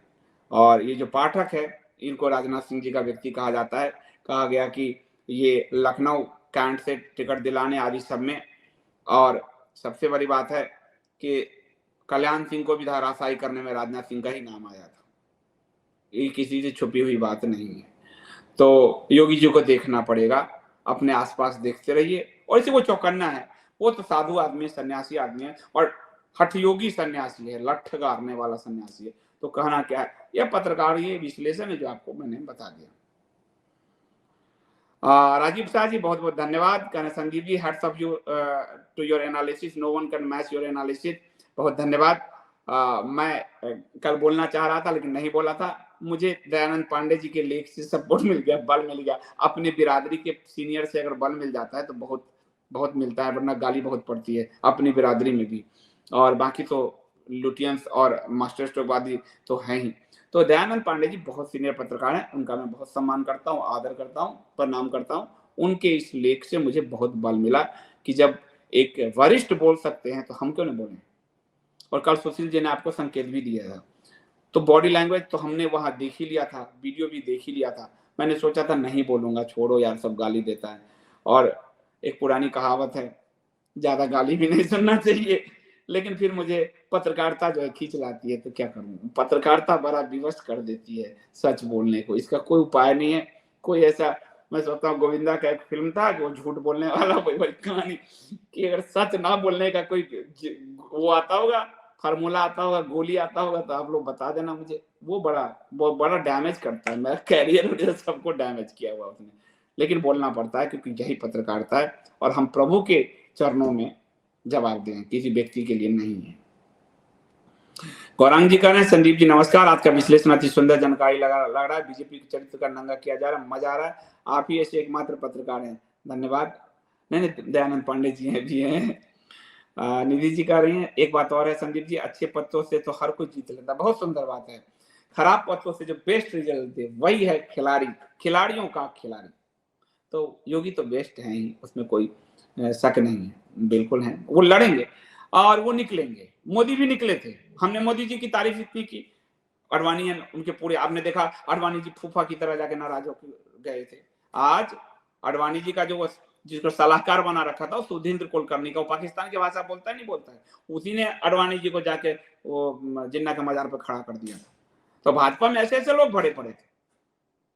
और ये जो पाठक है, इनको राजनाथ सिंह जी का व्यक्ति कहा जाता है। कहा गया कि ये लखनऊ कैंट से टिकट दिलाने आदि सब में, और सबसे बड़ी बात है कि कल्याण सिंह को भी धराशायी करने में राजनाथ सिंह का ही नाम आया था। ये किसी से छुपी हुई बात नहीं है। तो योगी जी को देखना पड़ेगा, अपने आसपास देखते रहिए। और इसे वो चौकन्ना है, वो तो साधु आदमी, सन्यासी आदमी है, और हठयोगी सन्यासी है, लठ गारने वाला सन्यासी है। तो कहना क्या है, यह पत्रकार, ये विश्लेषण है जो आपको मैंने बता दिया। राजीव शाह जी बहुत बहुत धन्यवाद। कहना Sanjeev ji, hats off you to your analysis, no one can match your analysis. बहुत धन्यवाद। मैं कल बोलना चाह रहा था लेकिन नहीं बोला था। मुझे दयानंद पांडे जी के लेख से सपोर्ट मिल गया, बल मिल गया। अपने बिरादरी के सीनियर से अगर बल मिल जाता है तो बहुत बहुत मिलता है, वरना गाली बहुत पड़ती है अपनी बिरादरी में भी। और बाकी तो लुटियंस और मास्टर स्ट्रोकवादी तो हैं ही। तो दयानंद पांडे जी बहुत सीनियर पत्रकार हैं, उनका मैं बहुत सम्मान करता हूँ, आदर करता हूँ, प्रणाम करता हूँ। उनके इस लेख से मुझे बहुत बल मिला कि जब एक वरिष्ठ बोल सकते हैं तो हम क्यों नहीं बोलें। और कल सुशील जी ने आपको संकेत भी दिया था, तो बॉडी लैंग्वेज तो हमने वहां देख ही लिया था, वीडियो भी देख ही लिया था। मैंने सोचा था नहीं बोलूंगा, छोड़ो यार, सब गाली देता है। और एक पुरानी कहावत है, ज्यादा गाली भी नहीं सुनना चाहिए, लेकिन फिर मुझे पत्रकारिता जो है खींच लाती है, तो क्या करूं। पत्रकारिता बड़ा विवश कर देती है सच बोलने को, इसका कोई उपाय नहीं है। कोई ऐसा, मैं सोचता हूँ गोविंदा का एक फिल्म था कि वो झूठ बोलने वाला, वही कहानी कि अगर सच ना बोलने का कोई वो आता होगा, फार्मूला आता होगा, गोली आता होगा, तो आप लोग बता देना मुझे। वो बड़ा डैमेज करता है, मेरा कैरियर सबको डैमेज किया हुआ उसने। लेकिन बोलना पड़ता है क्योंकि यही पत्रकारिता है, और हम प्रभु के चरणों में जवाब दें, किसी व्यक्ति के लिए नहीं है। गौरांग जी कह रहे हैं, संदीप जी नमस्कार, आपका विश्लेषण अति सुंदर, जानकारी लग रहा है, बीजेपी के चरित्र का नंगा किया जा रहा है, मजा आ रहा है, आप ही ऐसे एकमात्र पत्रकार हैं, धन्यवाद। नहीं, दयानंद पांडे जी हैं भी हैं। निधि जी कह रही हैं, एक बात और है संदीप जी, अच्छे पत्तों से तो हर कोई जीत लेता, बहुत सुंदर बात है। खराब पत्तों से जो बेस्ट रिजल्ट दे वही है खिलाड़ी, खिलाड़ियों का खिलाड़ी। तो योगी तो बेस्ट है ही, उसमें कोई शक नहीं है, बिल्कुल है, वो लड़ेंगे और वो निकलेंगे। मोदी भी निकले थे, हमने मोदी जी की तारीफ इतनी की, अडवाणी उनके पूरे, आपने देखा अडवाणी जी फूफा की तरह जाके नाराज होकर गए थे। आज अडवाणी जी का जो जिसको सलाहकार बना रखा था सुधींद्र कुलकर्णी का, वो पाकिस्तान की भाषा बोलता है नहीं बोलता है, उसी ने अडवाणी जी को जाके वो जिन्ना के मजार पर खड़ा कर दिया था। तो भाजपा में ऐसे ऐसे लोग भरे पड़े थे,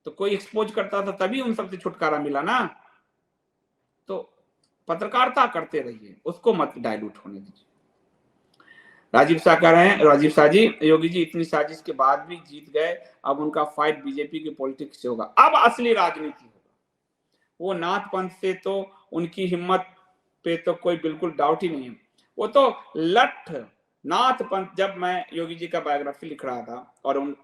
तो कोई एक्सपोज करता था तभी उन सबसे छुटकारा मिला ना। तो पत्रकारिता करते रहिए, उसको मत डायलूट होने दीजिए। राजीव शाह कह रहे हैं, राजीव शाह जी, योगी जी इतनी साजिश के बाद भी जीत गए, अब उनका फाइट बीजेपी की पॉलिटिक्स से होगा, अब असली राजनीति होगा। वो नाथ पंथ से तो उनकी हिम्मत पे तो कोई बिल्कुल डाउट ही नहीं है, वो तो लठ नाथ पंथ। जब मैं योगी जी का बायोग्राफी लिख रहा था और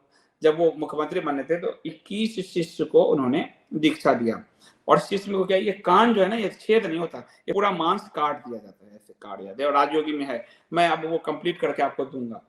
जब वो मुख्यमंत्री बने थे तो 21 शिष्य को उन्होंने दीक्षा दिया, और शिष्य को क्या, ये कान जो है ना, ये छेद नहीं होता, ये पूरा मांस काट दिया जाता है, ऐसे काट दिया जाता है। राजयोगी में है, मैं अब वो कंप्लीट करके आपको दूंगा,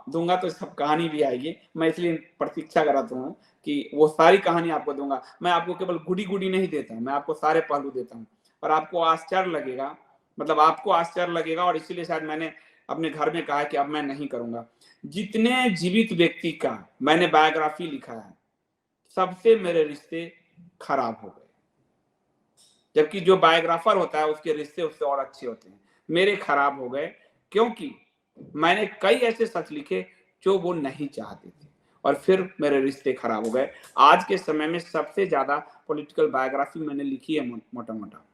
दूंगा तो सब कहानी भी आएगी। मैं इसलिए प्रतीक्षा कराता हूँ कि वो सारी कहानी आपको दूंगा। मैं आपको केवल गुडी गुडी नहीं देता हूँ, मैं आपको सारे पहलू देता हूँ, और आपको आश्चर्य लगेगा। मतलब आपको आश्चर्य लगेगा, और इसीलिए शायद मैंने अपने घर में कहा कि अब मैं नहीं करूंगा। जितने जीवित व्यक्ति का मैंने बायोग्राफी लिखा है, सबसे मेरे रिश्ते खराब हो गए, जबकि जो बायोग्राफर होता है उसके रिश्ते उससे और अच्छे होते हैं। मेरे खराब हो गए क्योंकि मैंने कई ऐसे सच लिखे जो वो नहीं चाहते थे, और फिर मेरे रिश्ते खराब हो गए। आज के समय में सबसे ज्यादा पॉलिटिकल बायोग्राफी मैंने लिखी है, मोटा मोटा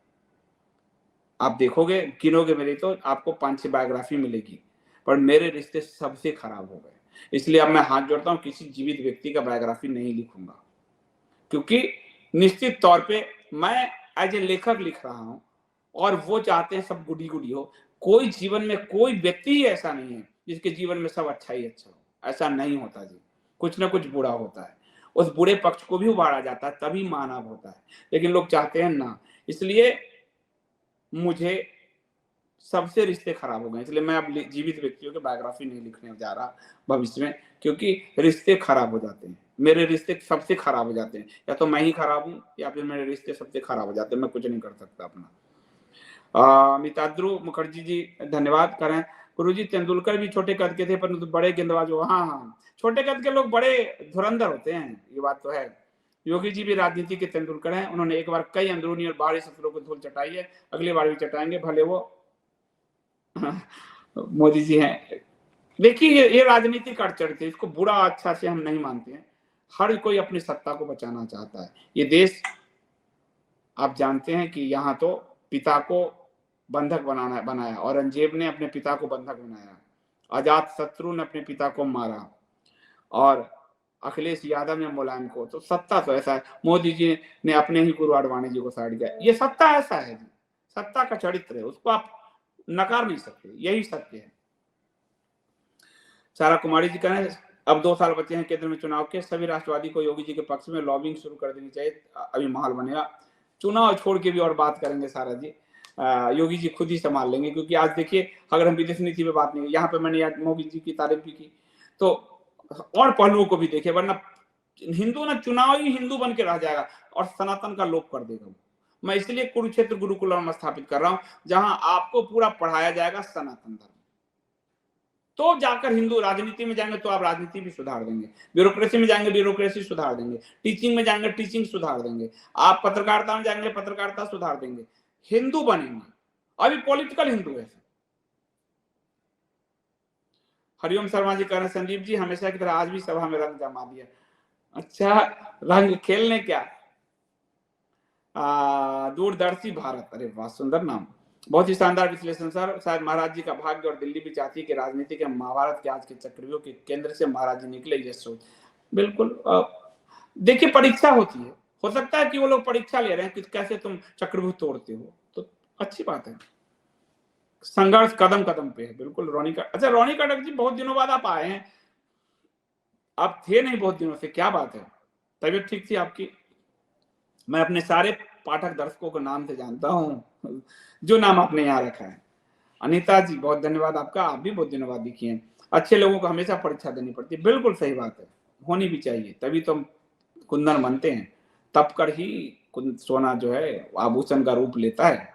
आप देखोगे, गिनोगे मेरी तो आपको 5-6 बायोग्राफी मिलेगी, पर मेरे रिश्ते सबसे खराब हो गए। इसलिए अब मैं हाथ जोड़ता हूं, किसी जीवित व्यक्ति का बायोग्राफी नहीं लिखूंगा, क्योंकि निश्चित तौर पे मैं एज ए लेखक लिख रहा हूं, और वो चाहते हैं सब गुडी गुडी हो। कोई जीवन में कोई व्यक्ति ही ऐसा नहीं है जिसके जीवन में सब अच्छा ही अच्छा हो, ऐसा नहीं होता जी। कुछ ना कुछ बुरा होता है, उस बुरे पक्ष को भी उभारा जाता है, तभी मानव होता है, लेकिन लोग चाहते हैं ना। इसलिए मुझे सबसे रिश्ते खराब हो गए, इसलिए मैं अब जीवित व्यक्तियों की बायोग्राफी नहीं लिखने जा रहा भविष्य में, क्योंकि रिश्ते खराब हो जाते हैं। मेरे रिश्ते सबसे खराब हो जाते हैं, या तो मैं ही खराब हूं या फिर मेरे रिश्ते सबसे खराब हो जाते हैं, मैं कुछ नहीं कर सकता अपना। मिताद्रु मुखर्जी जी धन्यवाद करें। गुरु जी, तेंदुलकर भी छोटे कद के थे परंतु बड़े गेंदबाज हो। हाँ हाँ, छोटे कद के लोग बड़े धुरंधर होते हैं, ये बात तो है। योगी जी भी राजनीति के तेंदुलकर हैं, उन्होंने एक बार कई अंदरूनी और बाहरी शत्रुओं को धूल चटाई है, अगली बार भी चटाएंगे, भले वो मोदी जी हैं। देखिए ये राजनीति का चरित्र है, इसको बुरा अच्छा से हम नहीं मानते हैं। हर कोई अपनी सत्ता को बचाना चाहता है। ये देश आप जानते हैं कि यहाँ तो पिता को बंधक बनाया, औरंगजेब ने अपने पिता को बंधक बनाया, अजात शत्रु ने अपने पिता को मारा, और अखिलेश यादव ने मुलायम को। तो सत्ता तो ऐसा है, मोदी जी ने अपने ही गुरु आडवाणी जी को साइड किया। ये सत्ता ऐसा है जी, सत्ता का चरित्र है, उसको आप नकार नहीं सकते, यही सत्य है। सारा कुमारी जी कहें, अब 2 साल बचे हैं केंद्र में चुनाव के, सभी राष्ट्रवादी को योगी जी के पक्ष में लॉबिंग शुरू कर देनी चाहिए, अभी माहौल बनेगा। चुनाव छोड़ के भी और बात करेंगे सारा जी, योगी जी खुद ही संभाल लेंगे, क्योंकि आज देखिए अगर हम विदेश नीति पे बात नहीं, यहाँ पे मैंने आज मोदी जी की तारीफ भी की, तो और पहलुओं को भी देखे, वरना हिंदू ना चुनाव ही हिंदू बन के रह जाएगा और सनातन का लोप कर देगा। मैं इसलिए कुरुक्षेत्र गुरुकुलम स्थापित कर रहा हूं, जहां आपको पूरा पढ़ाया जाएगा सनातन धर्म, तो जाकर हिंदू राजनीति में जाएंगे तो आप राजनीति भी सुधार देंगे, ब्यूरोक्रेसी में जाएंगे ब्यूरोक्रेसी सुधार देंगे, टीचिंग में जाएंगे टीचिंग सुधार देंगे, आप पत्रकारिता में जाएंगे पत्रकारिता सुधार देंगे, हिंदू बनेंगे। अभी पॉलिटिकल हिंदू है। हरिओम शर्मा जी कह रहे हैं, संदीप जी हमेशा की तरह आज भी सभा में रंग जमा दिया। अच्छा, रंग खेलने क्या? दूरदर्शी भारत, अरे वाह सुंदर नाम, बहुत ही शानदार विश्लेषण सर। शायद महाराज जी का भाग्य और दिल्ली भी चाहती है कि राजनीति के महाभारत के आज के चक्रव्यूह के केंद्र से महाराज जी निकले, ये सोच बिल्कुल। देखिए परीक्षा होती है, हो सकता है कि वो लोग परीक्षा ले रहे हैं कि कैसे तुम चक्रव्यूह तोड़ते हो, तो अच्छी बात है, संघर्ष कदम कदम पे है। बिल्कुल रोनिका, अच्छा रोनिका डक जी बहुत दिनों बाद आप आए हैं, आप थे नहीं बहुत दिनों से, क्या बात है, तबीयत ठीक थी आपकी? मैं अपने सारे पाठक दर्शकों को नाम से जानता हूं, जो नाम आपने यहाँ रखा है। अनीता जी बहुत धन्यवाद आपका, आप भी बहुत दिनों बाद दिखी हैं। अच्छे लोगों को हमेशा परीक्षा देनी पड़ती है, बिल्कुल सही बात है, होनी भी चाहिए, तभी तो कुंदन बनते हैं, तब कर ही सोना जो है आभूषण का रूप लेता है।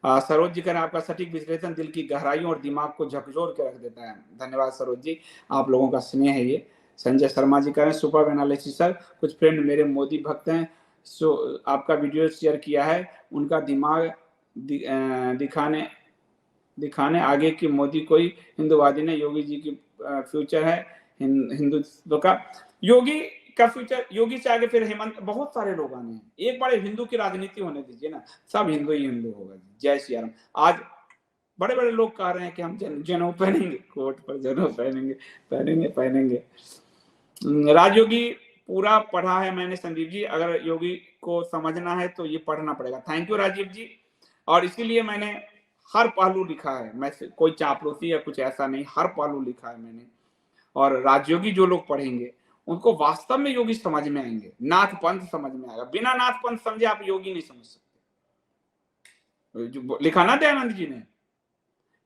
सरोज जी कहना, आपका सटीक विश्लेषण दिल की गहराइयों और दिमाग को झकझोर के रख देता है। धन्यवाद सरोज जी, आप लोगों का स्नेह है ये। संजय शर्मा जी कह रहे हैं, सुपर एनालिसिस सर, कुछ फ्रेंड मेरे मोदी भक्त हैं, सो आपका वीडियो शेयर किया है, उनका दिमाग दिखाने आगे की मोदी कोई हिंदूवादी ने, योगी जी की फ्यूचर है हिंदुत्व का। योगी का फ्यूचर, योगी से आगे फिर हेमंत, बहुत सारे लोग आने हैं, एक बार हिंदू की राजनीति होने दीजिए ना, सब हिंदू ही हिंदू होगा। जय श्री राम। आज बड़े बड़े लोग कह रहे हैं कि हम जनेऊ पहनेंगे, कोर्ट पर जनेऊ पहनेंगे। राजयोगी पूरा पढ़ा है मैंने संदीप जी, अगर योगी को समझना है तो ये पढ़ना पड़ेगा। थैंक यू राजीव जी, और इसीलिए मैंने हर पहलू लिखा है, मैं कोई चापलूसी या कुछ ऐसा नहीं, हर पहलू लिखा है मैंने। और राजयोगी जो लोग पढ़ेंगे उनको वास्तव में योगी समझ में आएंगे, नाथ पंथ समझ में आएगा। बिना नाथ पंथ समझे आप योगी नहीं समझ सकते। जो लिखा ना दयानंद जी ने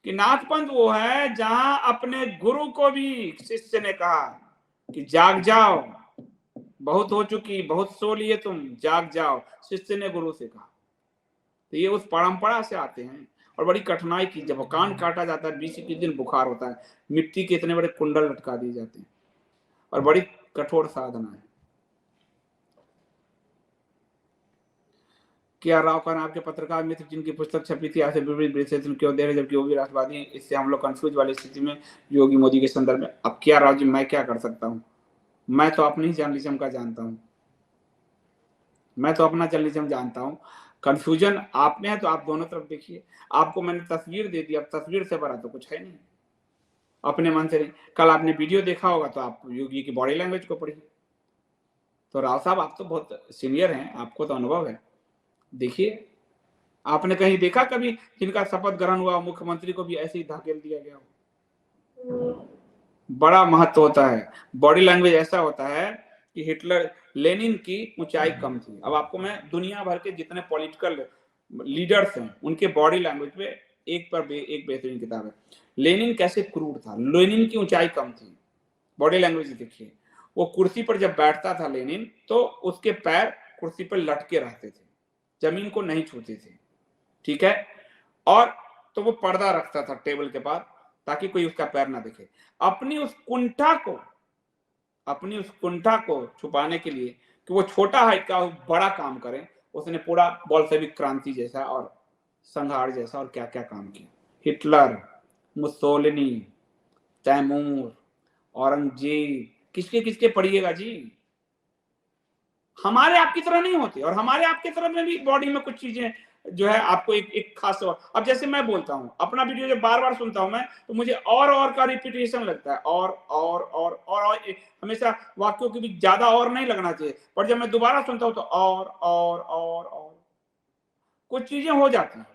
कि नाथ पंथ वो है जहां अपने गुरु को भी शिष्य ने कहा कि जाग जाओ, बहुत हो चुकी, बहुत सो लिए तुम, जाग जाओ, शिष्य ने गुरु से कहा। तो ये उस परंपरा से आते हैं, और बड़ी कठिनाई की, जब कान काटा जाता है 20-21 दिन बुखार होता है, मिट्टी के इतने बड़े कुंडल लटका दिए जाते हैं और बड़ी कठोर साधना है। के.आर. राव का आपके पत्रकार मित्र जिनकी पुस्तक छपी थी आज से विपरीत विश्लेषण क्यों दे रहे जबकि वो भी राष्ट्रवादी हैं, इससे हम लोग कंफ्यूज वाली स्थिति में योगी मोदी के संदर्भ में। अब के.आर. राव जी मैं क्या कर सकता हूँ, मैं तो अपनी जर्नलिज्म का जानता हूँ, मैं तो अपना जर्नलिज्म जानता हूँ। कंफ्यूजन आप में है तो आप दोनों तरफ देखिए। आपको मैंने तस्वीर दे दी, अब तस्वीर से बड़ा तो कुछ है नहीं, अपने मन से नहीं। कल आपने वीडियो देखा होगा तो आप योगी की बॉडी लैंग्वेज को पढ़िए। तो राव साहब आप तो बहुत सीनियर हैं, आपको तो अनुभव है, देखिए। आपने कहीं देखा कभी जिनका शपथ ग्रहण हुआ मुख्यमंत्री को भी ऐसे ही धकेल दिया गया हो? बड़ा महत्व होता है, बॉडी लैंग्वेज ऐसा होता है कि हिटलर लेनिन की ऊंचाई कम थी। अब आपको मैं दुनिया भर के जितने पॉलिटिकल लीडर्स हैं उनके बॉडी लैंग्वेज पे एक बेहतरीन किताब है। लेनिन कैसे क्रूर था, लेनिन की ऊंचाई कम थी, बॉडी लैंग्वेज देखिए। वो कुर्सी पर जब बैठता था लेनिन तो उसके पैर कुर्सी पर लटके रहते थे, जमीन को नहीं छूते थे, ठीक है। और तो वो पर्दा रखता था टेबल के पास ताकि कोई उसका पैर ना दिखे। अपनी उस कुंठा को छुपाने के लिए कि वो छोटा हाइट का बड़ा काम करे, उसने पूरा बोल्शेविक क्रांति जैसा और संहार जैसा और क्या क्या काम किया। हिटलर, मुसोलिनी, तैमूर, औरंगजेब, किसके किसके पढ़िएगा जी। हमारे आपकी तरह नहीं होते, और हमारे आपकी तरह में भी बॉडी में कुछ चीजें जो है आपको एक खास। अब जैसे मैं बोलता हूं, अपना वीडियो जब बार बार सुनता हूं मैं, तो मुझे और का रिपीटेशन लगता है, और हमेशा वाक्यों की भी ज्यादा और नहीं लगना चाहिए, पर जब मैं दोबारा सुनता हूं तो और कुछ चीजें हो जाती हैं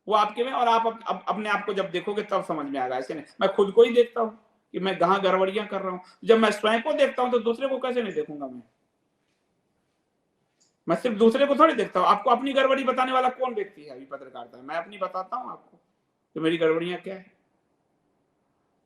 वो आपके में, और आप अपने आप को जब देखोगे तब समझ में आएगा। ऐसे नहीं, मैं खुद को ही देखता हूँ कि मैं कहाँ गड़बड़ियां कर रहा हूँ, जब मैं स्वयं को देखता हूँ तो दूसरे को कैसे नहीं देखूंगा। मैं सिर्फ दूसरे को थोड़ी देखता हूँ। आपको अपनी गड़बड़ी बताने वाला कौन व्यक्ति है अभी पत्रकारिता में? मैं अपनी बताता हूँ आपको तो मेरी गड़बड़ियां क्या है।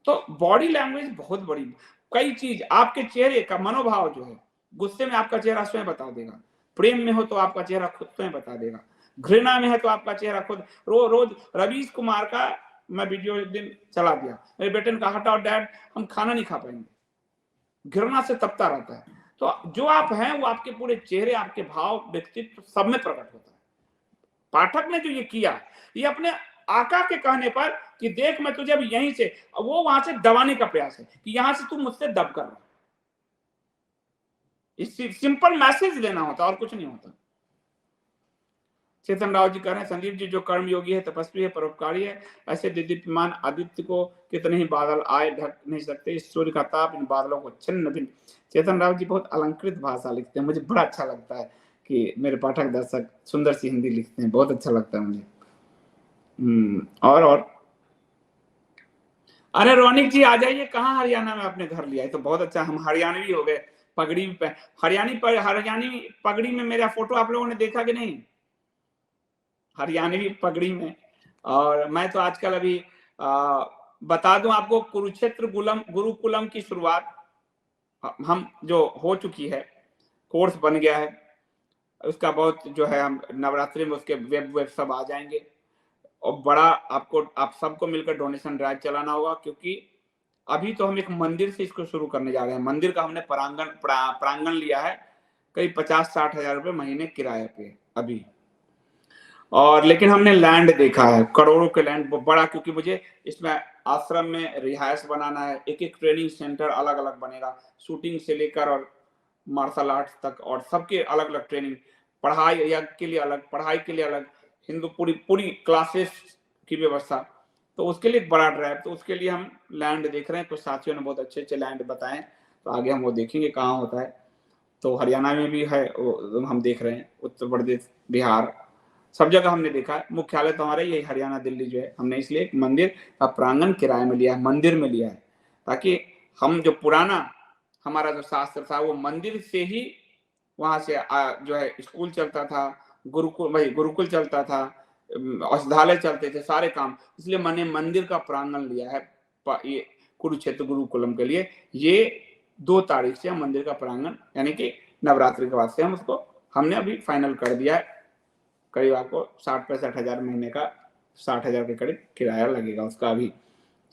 तो बॉडी लैंग्वेज बहुत बड़ी, कई चीज आपके चेहरे का मनोभाव जो है, गुस्से में आपका चेहरा स्वयं बता देगा, प्रेम में हो तो आपका चेहरा खुद स्वयं बता देगा, घृणा में है तो आपका चेहरा खुद। रोज रवीश कुमार का मैं वीडियो एक दिन चला दिया, मेरे बेटे ने कहा हटाओ डैड हम खाना नहीं खा पाएंगे, घृणा से तपता रहता है। तो जो आप हैं वो आपके पूरे चेहरे, आपके भाव, व्यक्तित्व सब में प्रकट होता है। पाठक ने जो ये किया, ये अपने आका के कहने पर कि देख मैं तुझे अब यहीं से, वो वहां से दबाने का प्रयास है कि यहां से तू मुझसे दब कर रहा, इस सिंपल मैसेज देना होता और कुछ नहीं होता। चेतन राव जी कह रहे हैं संदीप जी जो कर्म योगी है, तपस्वी है, परोपकारी है, ऐसे दीप्यमान आदित्य को कितने ही बादल आए ढक नहीं सकते, इस सूर्य का ताप इन बादलों को छिन्न भिन्न। चेतन राव जी बहुत अलंकृत भाषा लिखते हैं, मुझे बड़ा अच्छा लगता है कि मेरे पाठक दर्शक सुंदर सी हिंदी लिखते हैं, बहुत अच्छा लगता है मुझे। और अरे रोनिक जी आ जाइए, कहाँ हरियाणा में आपने घर लिया है, तो बहुत अच्छा, हम हरियाणवी हो गए। पगड़ी पे हरियाणी पगड़ी में मेरा फोटो आप लोगों ने देखा कि नहीं, हरियाणवी पगड़ी में। और मैं तो आजकल अभी बता दूं आपको, कुरुक्षेत्र गुरुकुलम की शुरुआत हम जो हो चुकी है, कोर्स बन गया है उसका, बहुत जो है हम नवरात्रि में उसके वेब सब आ जाएंगे, और बड़ा आप सबको मिलकर डोनेशन ड्राइव चलाना होगा, क्योंकि अभी तो हम एक मंदिर से इसको शुरू करने जा रहे हैं। मंदिर का हमने प्रांगण लिया है करीब 50-60 हजार रुपए महीने किराए पे अभी, और लेकिन हमने लैंड देखा है, करोड़ों के लैंड बड़ा, क्योंकि मुझे इसमें आश्रम में रिहायश बनाना है, एक ट्रेनिंग सेंटर अलग अलग बनेगा, शूटिंग से लेकर और मार्शल आर्ट्स तक, और सबके अलग अलग ट्रेनिंग, पढ़ाई के लिए अलग, पढ़ाई के लिए अलग, हिंदू पूरी क्लासेस की व्यवस्था। तो उसके लिए एक बड़ा ड्राइव, तो उसके लिए हम लैंड देख रहे हैं, कुछ साथियों ने बहुत अच्छे अच्छे लैंड बताए, तो आगे हम वो देखेंगे कहाँ होता है। तो हरियाणा में भी है वो हम देख रहे हैं, उत्तर प्रदेश, बिहार, सब जगह हमने देखा है। मुख्यालय तो हमारा यही हरियाणा दिल्ली जो है, हमने इसलिए एक मंदिर का प्रांगण किराए में लिया है, मंदिर में लिया है, ताकि हम जो पुराना हमारा जो शास्त्र था वो मंदिर से ही, वहां से जो है स्कूल चलता था, गुरुकुल चलता था, औषधालय चलते थे, सारे काम, इसलिए मैंने मंदिर का प्रांगण लिया है ये कुरुक्षेत्र गुरुकुलम के लिए। ये 2 तारीख से हम मंदिर का प्रांगण, यानी कि नवरात्रि के बाद से हमने अभी फाइनल कर दिया है, करीब आपको 60-65 हजार महीने का 60,000 के करीब किराया लगेगा उसका अभी।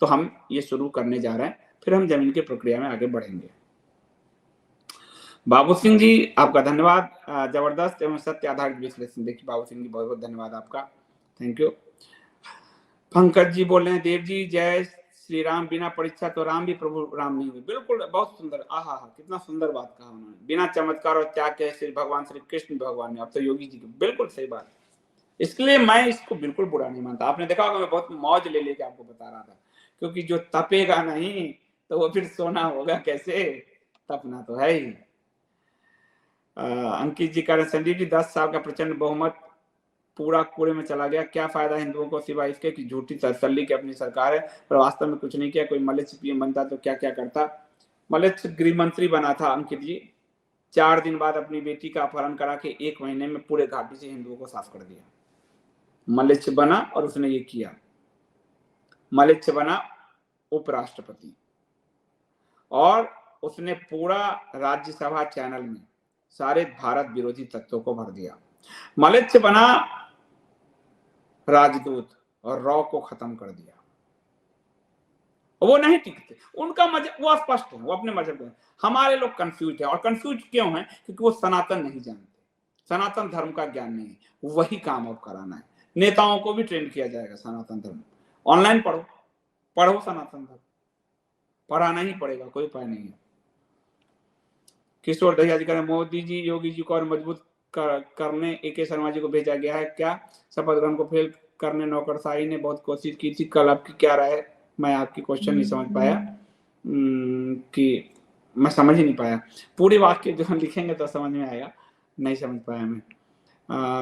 तो हम ये शुरू करने जा रहे हैं, फिर हम जमीन की प्रक्रिया में आगे बढ़ेंगे। बाबू सिंह जी आपका धन्यवाद, जबरदस्त एवं सत्य आधारित विश्लेषण। देखिए बाबू सिंह जी बहुत बहुत धन्यवाद आपका, थैंक यू। पंकज जी बोल रहे हैं, देव जी जय श्री राम, बिना परीक्षा तो राम भी प्रभु राम नहीं हुए। बिल्कुल, बहुत सुंदर, आहा हा, कितना सुंदर बात कहा उन्होंने। बिना चमत्कार और त्याग के श्री भगवान श्री कृष्ण भगवान ने, अब तो योगी जी की बिल्कुल सही बात। इसलिए मैं इसको बिल्कुल बुरा नहीं मानता। आपने देखा होगा मैं बहुत मौज ले लेके आपको बता रहा था, क्योंकि जो तपेगा नहीं तो वो फिर सोना होगा कैसे, तपना तो है ही। अंकित जी कह रहे, संदीप जी 10 साल का प्रचंड बहुमत पूरा कूड़े में चला गया, क्या फायदा हिंदुओं को सिवाय इसके कि झूठी तसल्ली की अपनी सरकार है पर वास्तव में कुछ नहीं किया। कोई मलिच्छ पीएम बनता तो क्या क्या करता। मलिच्छ गृह मंत्री बना था अंकित जी, 4 दिन बाद अपनी बेटी का अपहरण करा के 1 महीने में पूरे घाटी से हिंदुओं को साफ कर दिया। मलिच्छ बना और उसने ये किया। मलिच्छ बना उपराष्ट्रपति और उसने पूरा राज्यसभा चैनल में सारे भारत विरोधी तत्वों को भर दिया। मलिच्छ बना राजदूत और रॉ को खत्म कर दिया। वो नहीं टिकते, उनका मजहब वो स्पष्ट है, वो अपने मजहब में। हमारे लोग कंफ्यूज है, और कंफ्यूज क्यों है? क्योंकि वो सनातन नहीं जानते, सनातन धर्म का ज्ञान नहीं है। वही काम अब कराना है, नेताओं को भी ट्रेंड किया जाएगा सनातन धर्म। ऑनलाइन पढ़ो, पढ़ो सनातन धर्म, पढ़ाना ही पड़ेगा, कोई उपाय नहीं है। किशोर दहिया जी कह रहे, मोदी जी योगी जी को और मजबूत करने AK शर्मा जी को भेजा गया है क्या? शपथ ग्रहण को फेल करने नौकरशाही ने बहुत कोशिश की थी, कल आपकी क्या राय है? मैं आपकी क्वेश्चन नहीं समझ पाया, कि मैं समझ ही नहीं पाया। पूरे वाक्य जो हम लिखेंगे तो समझ में आएगा, नहीं समझ पाया मैं।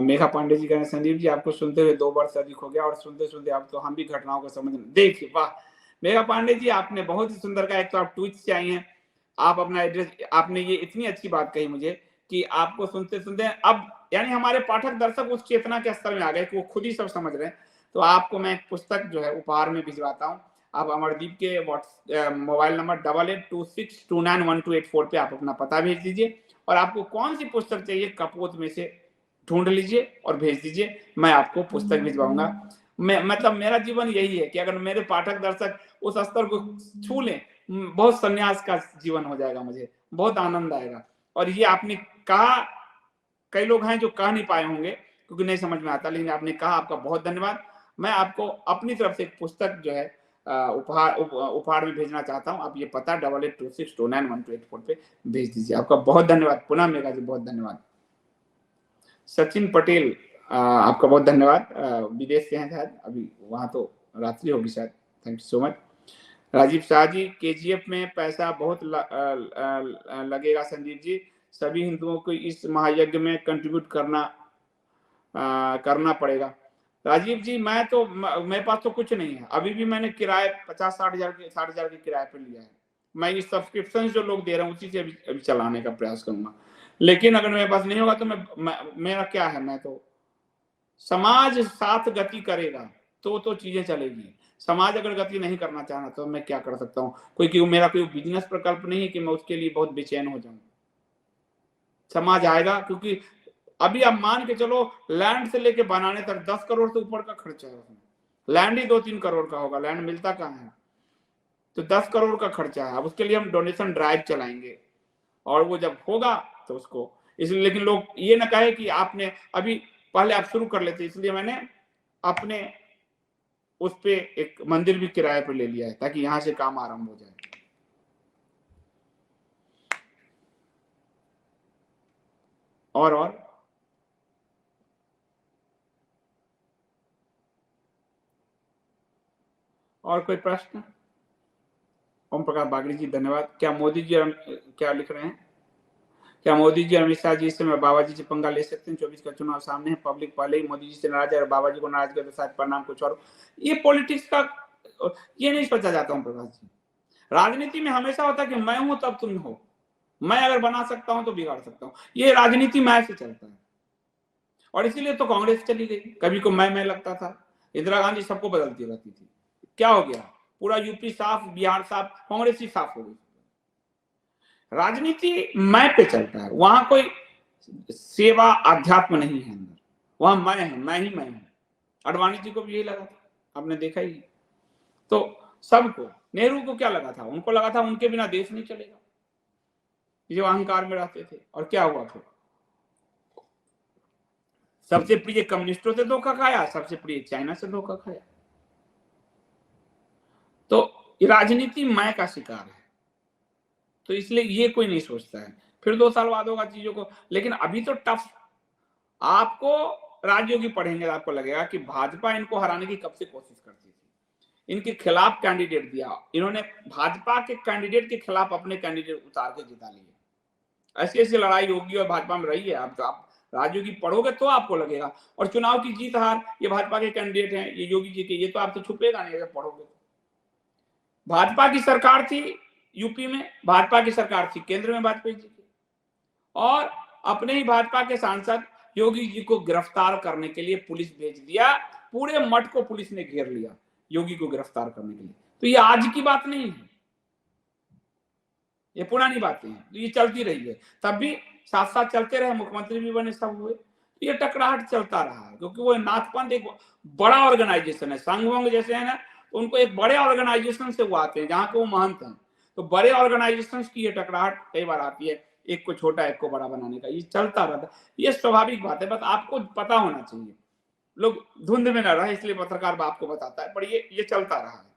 मेघा पांडे जी कह रहे, संदीप जी आपको सुनते हुए 2 वर्ष अधिक हो गया और सुनते सुनते अब तो हम भी घटनाओं को समझ। देखिए वाह मेघा पांडे जी, आपने बहुत ही सुंदर का, एक तो आप ट्वीट से आई हैं, आप अपना एड्रेस, आपने ये इतनी अच्छी बात कही मुझे कि आपको सुनते सुनते अब यानी हमारे पाठक दर्शक उस चेतना के स्तर में आ गए कि वो खुद ही सब समझ रहे हैं। तो आपको मैं एक पुस्तक जो है उपहार में भिजवाता हूँ। आप अमरदीप के मोबाइल नंबर 8826291284 पे आप अपना पता भेज दीजिए और आपको कौन सी पुस्तक चाहिए कपोत में से ढूंढ लीजिए और भेज दीजिए, मैं आपको पुस्तक भिजवाऊंगा। मैं मतलब मेरा जीवन यही है कि अगर मेरे पाठक दर्शक उस स्तर को छू लें, बहुत संन्यास का जीवन हो जाएगा, मुझे बहुत आनंद आएगा। और ये आपने कहा, कई लोग हैं जो कह नहीं पाए होंगे क्योंकि नहीं समझ में आता, लेकिन आपने कहा, आपका बहुत धन्यवाद। मैं आपको अपनी तरफ से एक पुस्तक जो है उपहार में भेजना चाहता हूं। आप ये पता 8826291284 पे भेज दीजिए। आपका बहुत धन्यवाद पुनः मेघा जी, बहुत धन्यवाद। सचिन पटेल आपका बहुत धन्यवाद, विदेश से हैं शायद, अभी वहां तो रात्रि होगी शायद, thank you so much. Rajiv Shah ji, KGF में पैसा बहुत लगेगा संदीप जी, सभी हिंदुओं को इस महायज्ञ में कंट्रीब्यूट करना पड़ेगा। राजीव जी मैं तो, मेरे पास तो कुछ नहीं है अभी भी, मैंने किराए 50-60 हजार के किराए पे लिया है। मैं ये सब्सक्रिप्शन जो लोग दे रहे हैं उसी से अभी चलाने का प्रयास करूंगा। लेकिन अगर मेरे पास नहीं होगा तो मेरा क्या है, मैं तो, समाज साथ गति करेगा तो चीजें चलेगी। समाज अगर गति नहीं करना चाहना तो मैं क्या कर सकता हूँ? मेरा कोई बिजनेस प्रकल्प नहीं है कि मैं उसके लिए बहुत बेचैन हो जाऊं। समाज आएगा, क्योंकि अभी आप मान के चलो लैंड से लेके बनाने तक 10 करोड़ से ऊपर का खर्चा है उसमें। लैंड ही 2-3 करोड़ का होगा, लैंड मिलता कहाँ है? तो 10 करोड़ का खर्चा है। अब उसके लिए हम डोनेशन ड्राइव चलाएंगे और वो जब होगा तो उसको, इसलिए, लेकिन लोग ये ना कहे कि आपने अभी, पहले आप शुरू कर लेते, इसलिए मैंने अपने उस पे एक मंदिर भी किराए पर ले लिया है ताकि यहां से काम आरंभ हो जाए। और कोई प्रश्न? ओम प्रकाश बागड़ी जी धन्यवाद। क्या मोदी जी क्या लिख रहे हैं, क्या मोदी जी अमित शाह जी से मैं बाबा जी से पंगा ले सकते हैं? 24 का चुनाव सामने है, पब्लिक पहले ही मोदी जी से नाराज है और बाबा जी को नाराज कर तो शायद परिणाम कुछ और। ये पॉलिटिक्स का ये नहीं सोचा जाता हूं प्रकाश जी। राजनीति में हमेशा होता है कि मैं हूं तब तुम हो, मैं अगर बना सकता हूं तो बिगाड़ सकता हूं। ये राजनीति में ऐसे चलता है और इसीलिए तो कांग्रेस चली गई। कभी को मैं लगता था, इंदिरा गांधी सबको बदलती रहती थी, क्या हो गया? पूरा यूपी साफ, बिहार साफ, कांग्रेस ही साफ हो गई। राजनीति मैं पे चलता है, वहां कोई सेवा अध्यात्म नहीं है अंदर, वहां मैं है, मैं ही मैं हूं। अडवाणी जी को भी यही लगा था, आपने देखा ही। तो सबको, नेहरू को क्या लगा था, उनको लगा था उनके बिना देश नहीं चलेगा, जो अहंकार में रहते थे। और क्या हुआ फिर, सबसे प्रिय कम्युनिस्टों से धोखा खाया, सबसे प्रिय चाइना से धोखा खाया। तो राजनीति माया का शिकार है, तो इसलिए ये कोई नहीं सोचता है। फिर 2 साल बाद होगा चीजों को, लेकिन अभी तो टफ। आपको राजयोगी पढ़ेंगे तो आपको लगेगा कि भाजपा इनको हराने की कब से कोशिश करती थी, इनके खिलाफ कैंडिडेट दिया, इन्होंने भाजपा के कैंडिडेट के खिलाफ अपने कैंडिडेट उतार के जिता लिए। ऐसी ऐसी लड़ाई योगी और भाजपा में रही है। आप राजयोगी पढ़ोगे तो आपको लगेगा। और चुनाव की जीत हार ये भाजपा के कैंडिडेट हैं, ये योगी जी के, ये तो आपसे छुपेगा नहीं अगर पढ़ोगे। भाजपा की सरकार थी यूपी में, भाजपा की सरकार थी केंद्र में वाजपेयी जी की, और अपने ही भाजपा के सांसद योगी जी को गिरफ्तार करने के लिए पुलिस भेज दिया, पूरे मठ को पुलिस ने घेर लिया योगी को गिरफ्तार करने के लिए। तो ये आज की बात नहीं है, ये पुरानी बातें हैं, तो ये चलती रही है। तब भी साथ साथ चलते रहे, मुख्यमंत्री भी बने, सब हुए, तो ये टकराहट चलता रहा है। क्योंकि वो नाथपंथ एक बड़ा ऑर्गेनाइजेशन है, संघ वंग जैसे है ना, तो उनको एक बड़े ऑर्गेनाइजेशन से वो आते हैं जहां के वो महंत हैं। तो बड़े ऑर्गेनाइजेशन की ये टकराहट कई बार आती है, एक को छोटा एक को बड़ा बनाने का, ये चलता रहता है। ये स्वाभाविक बात है, बस आपको पता होना चाहिए। लोग धुंध में न रहे, इसलिए पत्रकार आपको बताता है, पर ये चलता रहा है।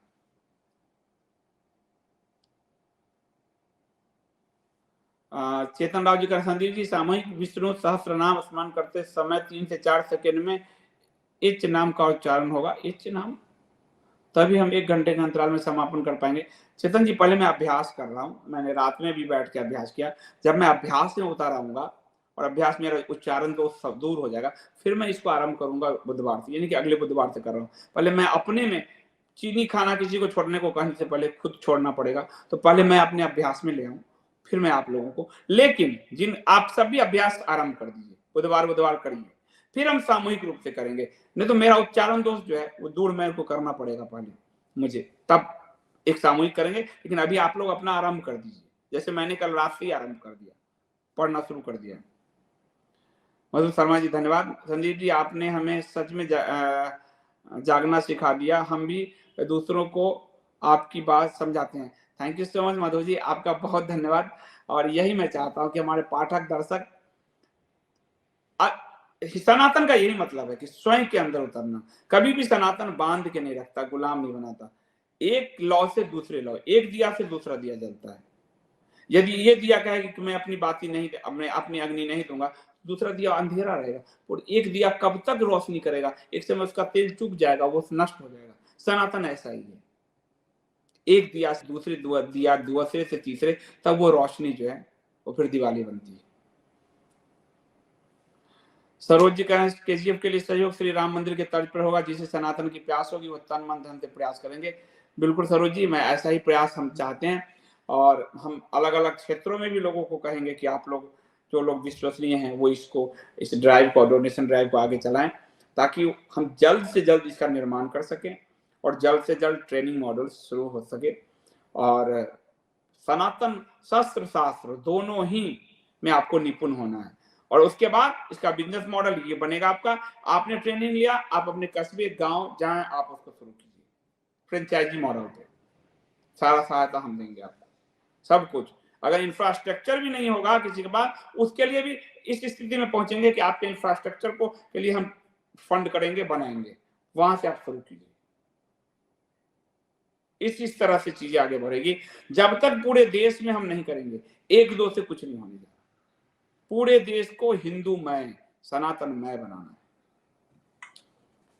चेतन राव जी का, संदीप जी सामूहिक विष्णु सहस्त्र नाम स्मरण करते समय 3 से 4 सेकंड में इच नाम का उच्चारण होगा। इच नाम, तभी हम 1 घंटे के अंतराल में समापन कर पाएंगे। चेतन जी, पहले मैं अभ्यास कर रहा हूँ, मैंने रात में भी बैठ के अभ्यास किया। जब मैं अभ्यास में उतार आऊंगा और अभ्यास मेरा उच्चारण तो सब दूर हो जाएगा, फिर मैं इसको आरंभ करूंगा बुधवार से, यानी कि अगले बुधवार से कर रहा हूँ। पहले मैं अपने में चीनी खाना किसी को छोड़ने को कहने से पहले खुद छोड़ना पड़ेगा, तो पहले मैं अपने अभ्यास में ले आऊं, फिर मैं आप लोगों को। लेकिन जिन आप सब भी अभ्यास आरंभ कर दीजिए, बुधवार करिए, फिर हम सामूहिक रूप से करेंगे। नहीं तो मेरा उच्चारण दोष जो है वो दूर मेरे को करना पड़ेगा पहले मुझे, तब एक सामूहिक करेंगे। लेकिन अभी आप लोग अपना आरंभ कर दीजिए, जैसे मैंने कल रात से ही आरंभ कर दिया, पढ़ना शुरू कर दिया। मधु शर्मा जी धन्यवाद। संदीप जी, आपने हमें सच में जागना सिखा दिया, हम भी दूसरों को आपकी बात समझाते हैं। Thank you so much Madhu ji, आपका बहुत धन्यवाद। और यही मैं चाहता हूं कि हमारे पाठक दर्शक, सनातन का यही मतलब है कि स्वयं के अंदर उतरना। कभी भी सनातन बांध के नहीं रखता, गुलाम नहीं बनाता। एक लौ से दूसरे लौ, एक दिया से दूसरा दिया जलता है। यदि ये दिया कहेगा कि मैं अपनी बाती नहीं, मैं अपनी अग्नि नहीं दूंगा, दूसरा दिया अंधेरा रहेगा। और एक दिया कब तक रोशनी करेगा, एक समय उसका तेल चुक जाएगा, वो नष्ट हो जाएगा। सनातन ऐसा ही है, एक दिया से दूसरे दिया, दूसरे से तीसरे, तब वो रोशनी जो है वो फिर दिवाली बनती है। सरोज जी का केजीएफ के लिए सहयोग श्री राम मंदिर के तर्ज पर होगा, जिसे सनातन की प्यास होगी वो तन मन धन से प्रयास करेंगे। बिल्कुल सरोज जी, मैं ऐसा ही प्रयास हम चाहते हैं। और हम अलग अलग क्षेत्रों में भी लोगों को कहेंगे कि आप लोग, जो लोग विश्वसनीय हैं, वो इस ड्राइव को, डोनेशन ड्राइव को आगे चलाएं, ताकि हम जल्द से जल्द इसका निर्माण कर सकें और जल्द से जल्द ट्रेनिंग मॉडल शुरू हो सके। और सनातन शस्त्र शास्त्र दोनों ही में आपको निपुण होना है। और उसके बाद इसका बिजनेस मॉडल ये बनेगा आपका। आपने ट्रेनिंग लिया, आप अपने कस्बे गांव जहां आप उसको शुरू कीजिए, फ्रेंचाइजी मॉडल पे सारा सहायता हम देंगे आपको, सब कुछ। अगर इंफ्रास्ट्रक्चर भी नहीं होगा किसी के पास, उसके लिए भी इस स्थिति में पहुंचेंगे कि आपके इंफ्रास्ट्रक्चर को के लिए हम फंड करेंगे, बनाएंगे, वहां से आप शुरू कीजिए। इस तरह से चीजें आगे बढ़ेगी। जब तक पूरे देश में हम नहीं करेंगे, एक दो से कुछ नहीं होने जा रहा। पूरे देश को हिंदूमय, सनातनमय बनाना है।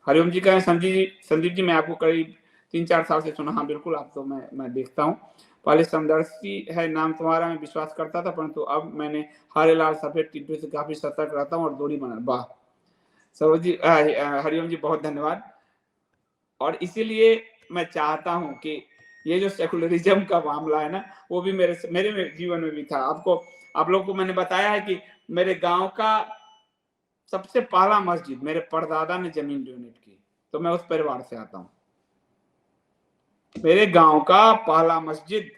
हरिओम जी कहें, संदीप जी मैं आपको करीब 3-4 साल से सुना। हाँ बिल्कुल, आप तो मैं देखता हूँ। पहले समदर्शी है नाम तुम्हारा, मैं विश्वास करता था, परंतु अब मैंने हरे लाल सफेद टिड्डे से काफी सतर्क रहता हूँ और दूरी बना। वाह सरोज जी, हरिओम जी बहुत धन्यवाद। और इसीलिए मैं चाहता हूं कि ये जो सेकुलरिज्म का मामला है ना, वो भी मेरे जीवन में भी था। आप लोगों को मैंने बताया है कि मेरे गांव का सबसे पहला मस्जिद मेरे परदादा ने जमीन डोनेट की, तो मैं उस परिवार से आता हूं। मेरे गांव का पहला मस्जिद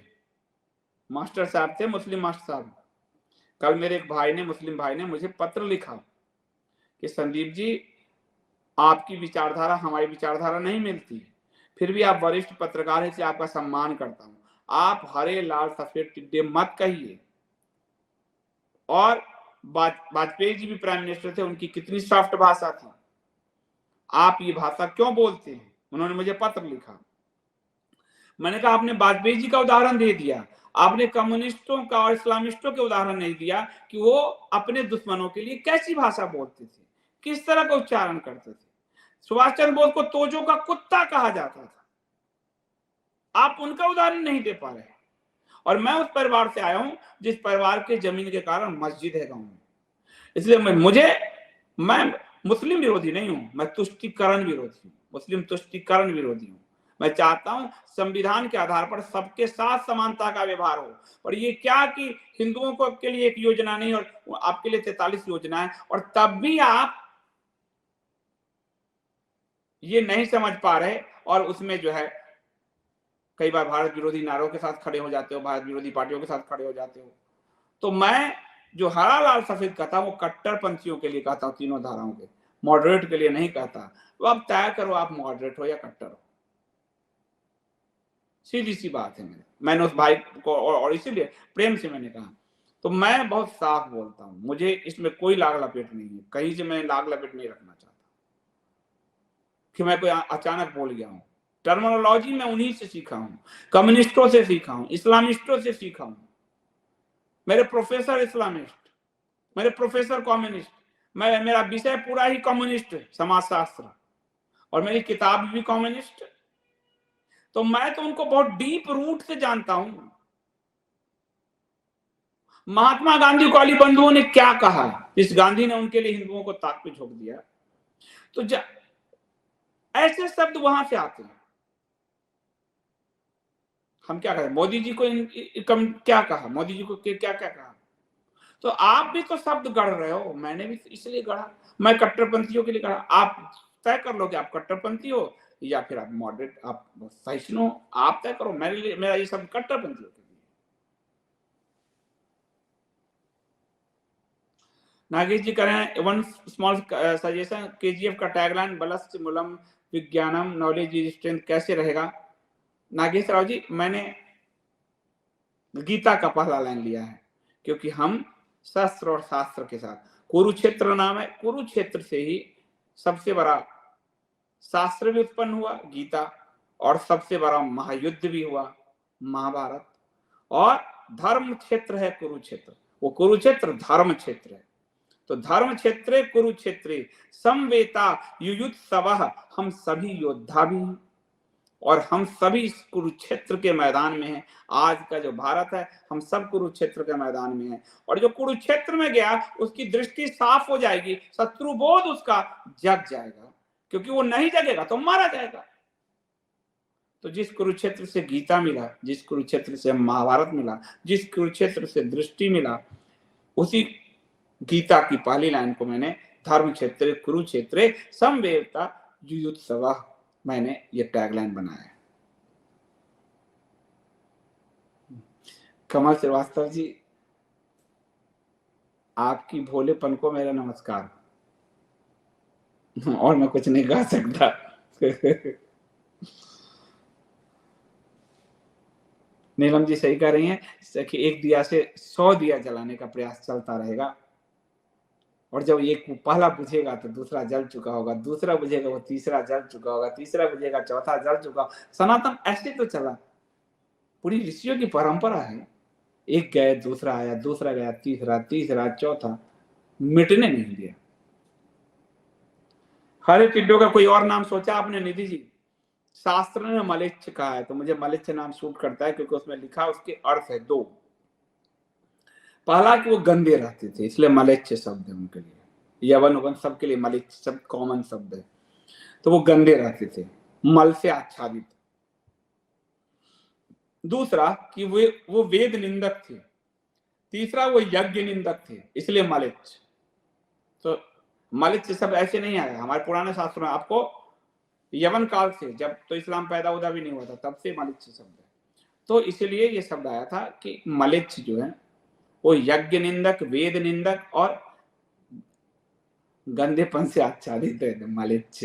मास्टर साहब थे, मुस्लिम मास्टर साहब। कल मेरे एक भाई ने, मुस्लिम भाई ने मुझे पत्र लिखा कि संदीप जी आपकी विचारधारा हमारी विचारधारा नहीं मिलती, फिर भी आप वरिष्ठ पत्रकार हैं, इसलिए आपका सम्मान करता हूं। आप हरे लाल सफेद टिड्डे मत कहिए। और वाजपेयी जी भी प्राइम मिनिस्टर थे, उनकी कितनी सॉफ्ट भाषा थी। आप ये भाषा क्यों बोलते हैं? उन्होंने मुझे पत्र लिखा। मैंने कहा आपने वाजपेयी जी का उदाहरण दे दिया, आपने कम्युनिस्टों का और इस्लामिस्टों के उदाहरण नहीं दिया कि वो अपने दुश्मनों के लिए कैसी भाषा बोलते थे, किस तरह का उच्चारण करते थे। सुभाष चंद्र बोस को तोजो का कुत्ता कहा जाता था, आप उनका उदाहरण नहीं दे पा रहे। और मैं उस परिवार से आया हूं जिस परिवार के जमीन के कारण मस्जिद है गांव में, इसलिए मैं मुस्लिम विरोधी नहीं हूं, मैं तुष्टीकरण विरोधी हूं, मुस्लिम तुष्टीकरण विरोधी हूं। मैं चाहता हूं संविधान के आधार पर सबके साथ समानता का व्यवहार हो। और ये क्या कि हिंदुओं को के लिए एक योजना नहीं और आपके लिए 43 योजना है, और तब भी आप ये नहीं समझ पा रहे, और उसमें जो है कई बार भारत विरोधी नारों के साथ खड़े हो जाते हो, भारत विरोधी पार्टियों के साथ खड़े हो जाते हो। तो मैं जो हरा लाल सफेद कहता हूं वो कट्टरपंथियों के लिए कहता हूं, तीनों धाराओं के, मॉडरेट के लिए नहीं कहता। तो आप तय करो आप मॉडरेट हो या कट्टर हो, सीधी सी बात है। मैंने उस भाई को और इसीलिए प्रेम से मैंने कहा। तो मैं बहुत साफ बोलता हूं, मुझे इसमें कोई लाग लपेट नहीं है, कहीं से मैं लाग लपेट नहीं रखना चाहता कि मैं कोई अचानक बोल गया हूं। टर्मिनोलॉजी मैं उन्हीं से सीखा हूं, कम्युनिस्टों से सीखा हूं, इस्लामिस्टों से सीखा हूं। मेरे प्रोफेसर इस्लामिस्ट, मेरे प्रोफेसर कम्युनिस्ट, मेरा विषय पूरा ही कम्युनिस्ट समाजशास्त्र, और मेरी किताब भी कम्युनिस्ट। तो मैं तो उनको बहुत डीप रूट से जानता हूं। महात्मा गांधी को अली बंधुओं ने क्या कहा, इस गांधी ने उनके लिए हिंदुओं को ताक पे झोंक दिया। तो ऐसे शब्द वहां से आते हैं। हम क्या करें, मोदी जी को क्या कहा, मोदी जी को क्या क्या कहा। तो आप भी तो शब्द गढ़ रहे हो, मैंने भी इसलिए गढ़ा, मैं कट्टरपंथियों के लिए गढ़ा। आप तय कर लो कि आप कट्टरपंथी हो या फिर आप मॉडरेट, आप सहिष्णु हो, आप तय करो। मेरे लिए मेरा ये शब्द कट्टरपंथियों के लिए। नागेश जी कह रहे हैं वन स्मॉल सजेशन, केजीएफ का टैगलाइन बलस्य मूलम विज्ञानम, नॉलेज इज स्ट्रेंथ कैसे रहेगा? नागेश राव जी, मैंने गीता का पहला लाइन लिया है, क्योंकि हम शस्त्र और शास्त्र के साथ, कुरुक्षेत्र नाम है, कुरुक्षेत्र से ही सबसे बड़ा शास्त्र भी उत्पन्न हुआ गीता, और सबसे बड़ा महायुद्ध भी हुआ महाभारत। और धर्म क्षेत्र है कुरुक्षेत्र, वो कुरुक्षेत्र धर्म क्षेत्र है। तो धर्म क्षेत्रे कुरुक्षेत्रे समवेता युयुत्सवः, हम सभी योद्धा भी हैं और हम सभी इस कुरुक्षेत्र के मैदान में हैं। आज का जो भारत है, हम सब कुरुक्षेत्र के मैदान में हैं। और जो कुरुक्षेत्र में गया उसकी दृष्टि साफ हो जाएगी, शत्रु बोध उसका जग जाएगा, क्योंकि वो नहीं जगेगा तो मारा जाएगा। तो जिस कुरुक्षेत्र से गीता मिला, जिस कुरुक्षेत्र से महाभारत मिला, जिस कुरुक्षेत्र से दृष्टि मिला, उसी गीता की पहली लाइन को मैंने धर्म क्षेत्र कुरुक्षेत्र समवेता युयुत्सवः, मैंने ये टैगलाइन बनाया है। कमल श्रीवास्तव जी, आपकी भोलेपन को मेरा नमस्कार, और मैं कुछ नहीं कह सकता। नीलम जी सही कह रही हैं कि एक दिया से 100 दिया जलाने का प्रयास चलता रहेगा, और जब एक पहला बुझेगा तो दूसरा जल चुका होगा, दूसरा बुझेगा वो तीसरा जल चुका होगा, तीसरा बुझेगा चौथा जल चुका। सनातन ऐसे तो चला, पूरी ऋषियों की परंपरा है। एक गए दूसरा आया, दूसरा गया तीसरा, तीसरा चौथा, मिटने नहीं दिया। हरे टिड्डों का कोई और नाम सोचा आपने निधि जी? शास्त्र ने मलेच्छ कहा है, तो मुझे मलेच्छ नाम सूट करता है, क्योंकि उसमें लिखा उसके अर्थ है दो। पहला कि वो गंदे रहते थे, इसलिए मलेच्छ शब्द है उनके लिए। यवन उवन सबके लिए मलेच्छ शब्द कॉमन शब्द है। तो वो गंदे रहते थे, मल से आच्छादित। दूसरा कि वो वेद निंदक थे। तीसरा वो यज्ञ निंदक थे, इसलिए मलेच्छ। तो मलेच्छ शब्द ऐसे नहीं आया हमारे पुराने शास्त्रों में, आपको यवन काल से, जब तो इस्लाम पैदा उदा भी नहीं हुआ था, तब से मलेच्छ शब्द है। तो इसलिए ये शब्द आया था कि मलेच्छ जो है वो यज्ञ निंदक, वेद निंदक और गंदेपन से आच्छादित है मलेच्छ।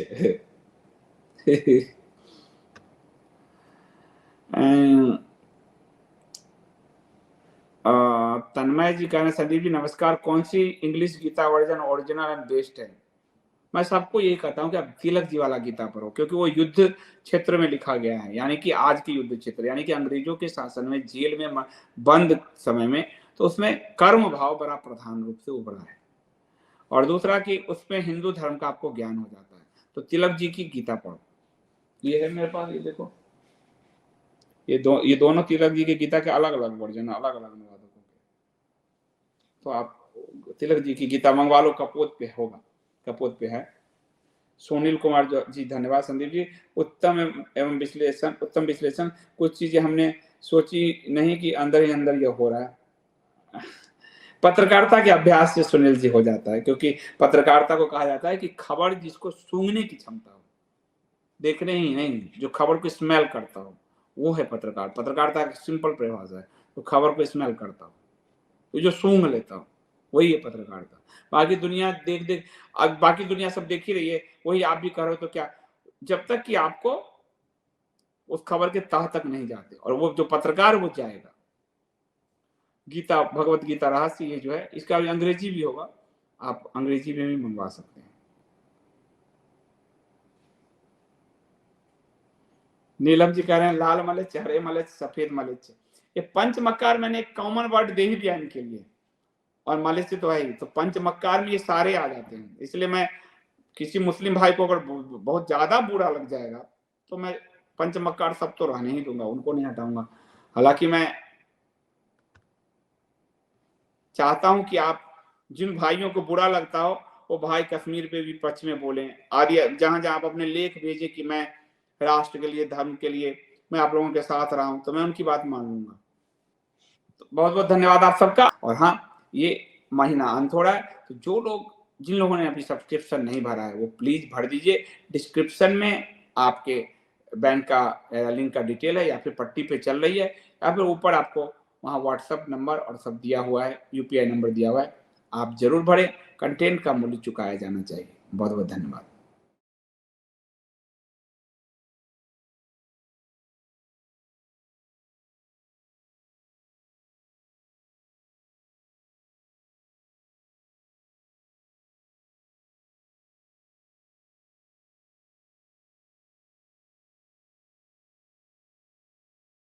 तन्मय जी कह रहे हैं संदीप जी नमस्कार, कौन सी English Gita version original and best है? मैं सबको यही कहता हूँ कि आप तिलक जी वाला गीता पढ़ो, क्योंकि वो युद्ध क्षेत्र में लिखा गया है, यानी कि आज के युद्ध क्षेत्र, यानी कि अंग्रेजों के शासन में जेल में बंद समय में, तो उसमें कर्म भाव बड़ा प्रधान रूप से उभरा है। और दूसरा कि उसमें हिंदू धर्म का आपको ज्ञान हो जाता है। तो तिलक जी की गीता पढ़ो। ये है मेरे पास, ये देखो, ये दोनों तिलक जी की गीता के अलग अलग वर्जन, अलग अलग अनुवादकों के। तो आप तिलक जी की गीता मंगवा लो, कपोत पे होगा, कपोत पे है। सुनील कुमार जी धन्यवाद संदीप जी, उत्तम एवं विश्लेषण, उत्तम विश्लेषण। कुछ चीजें हमने सोची नहीं कि अंदर ही अंदर ये हो रहा है। पत्रकारिता के अभ्यास से सुनील जी हो जाता है, क्योंकि पत्रकारिता को कहा जाता है कि खबर जिसको सूंघने की क्षमता हो, देखने ही नहीं, जो खबर को स्मेल करता हो, वो है पत्रकार। पत्रकारिता की सिंपल परिभाषा है, तो खबर को स्मेल करता हो, तो जो सूंघ लेता हो, वही है पत्रकारिता। बाकी दुनिया देख देख, अब बाकी दुनिया सब देख ही रही है, वही आप भी कर रहे हो, तो क्या, जब तक कि आपको उस खबर के तह तक नहीं जाते, और वो जो पत्रकार वो जाएगा। गीता, भगवत गीता रहस्य, ये जो है इसका अंग्रेजी भी होगा, आप अंग्रेजी में भी मंगवा सकते हैं। नीलम जी कह रहे हैं लाल मलेच्छ, हरे मलेच्छ, सफेद मलेच्छ। ये पंचमक्कार मैंने एक कॉमन वर्ड दे ही दिया इनके लिए, और मलेच्छ तो है ही, तो पंचमक्कार में ये सारे आ जाते हैं। इसलिए मैं किसी मुस्लिम भाई को अगर बहुत ज्यादा बुरा लग जाएगा, तो मैं पंचमक्कार सब तो रहने ही दूंगा, उनको नहीं हटाऊंगा। हालांकि मैं चाहता हूं कि आप, जिन भाइयों को बुरा लगता हो, वो भाई कश्मीर पे भी पक्ष में बोलें, आर्य जहां जहां आप अपने लेख भेजे कि मैं राष्ट्र के लिए, धर्म के लिए मैं आप लोगों के साथ रहा हूं, तो मैं उनकी बात मान लूंगा। तो बहुत बहुत धन्यवाद आप सबका। और हाँ, ये महीना अंत हो रहा है, तो जो लोग, जिन लोगों ने अभी सब्सक्रिप्शन नहीं भरा है, वो प्लीज भर दीजिए। डिस्क्रिप्शन में आपके बैंक का लिंक का डिटेल है, या फिर पट्टी पे चल रही है, या फिर ऊपर आपको वहाँ व्हाट्सएप नंबर और सब दिया हुआ है, यूपीआई नंबर दिया हुआ है। आप जरूर भरें, कंटेंट का मूल्य चुकाया जाना चाहिए। बहुत बहुत धन्यवाद।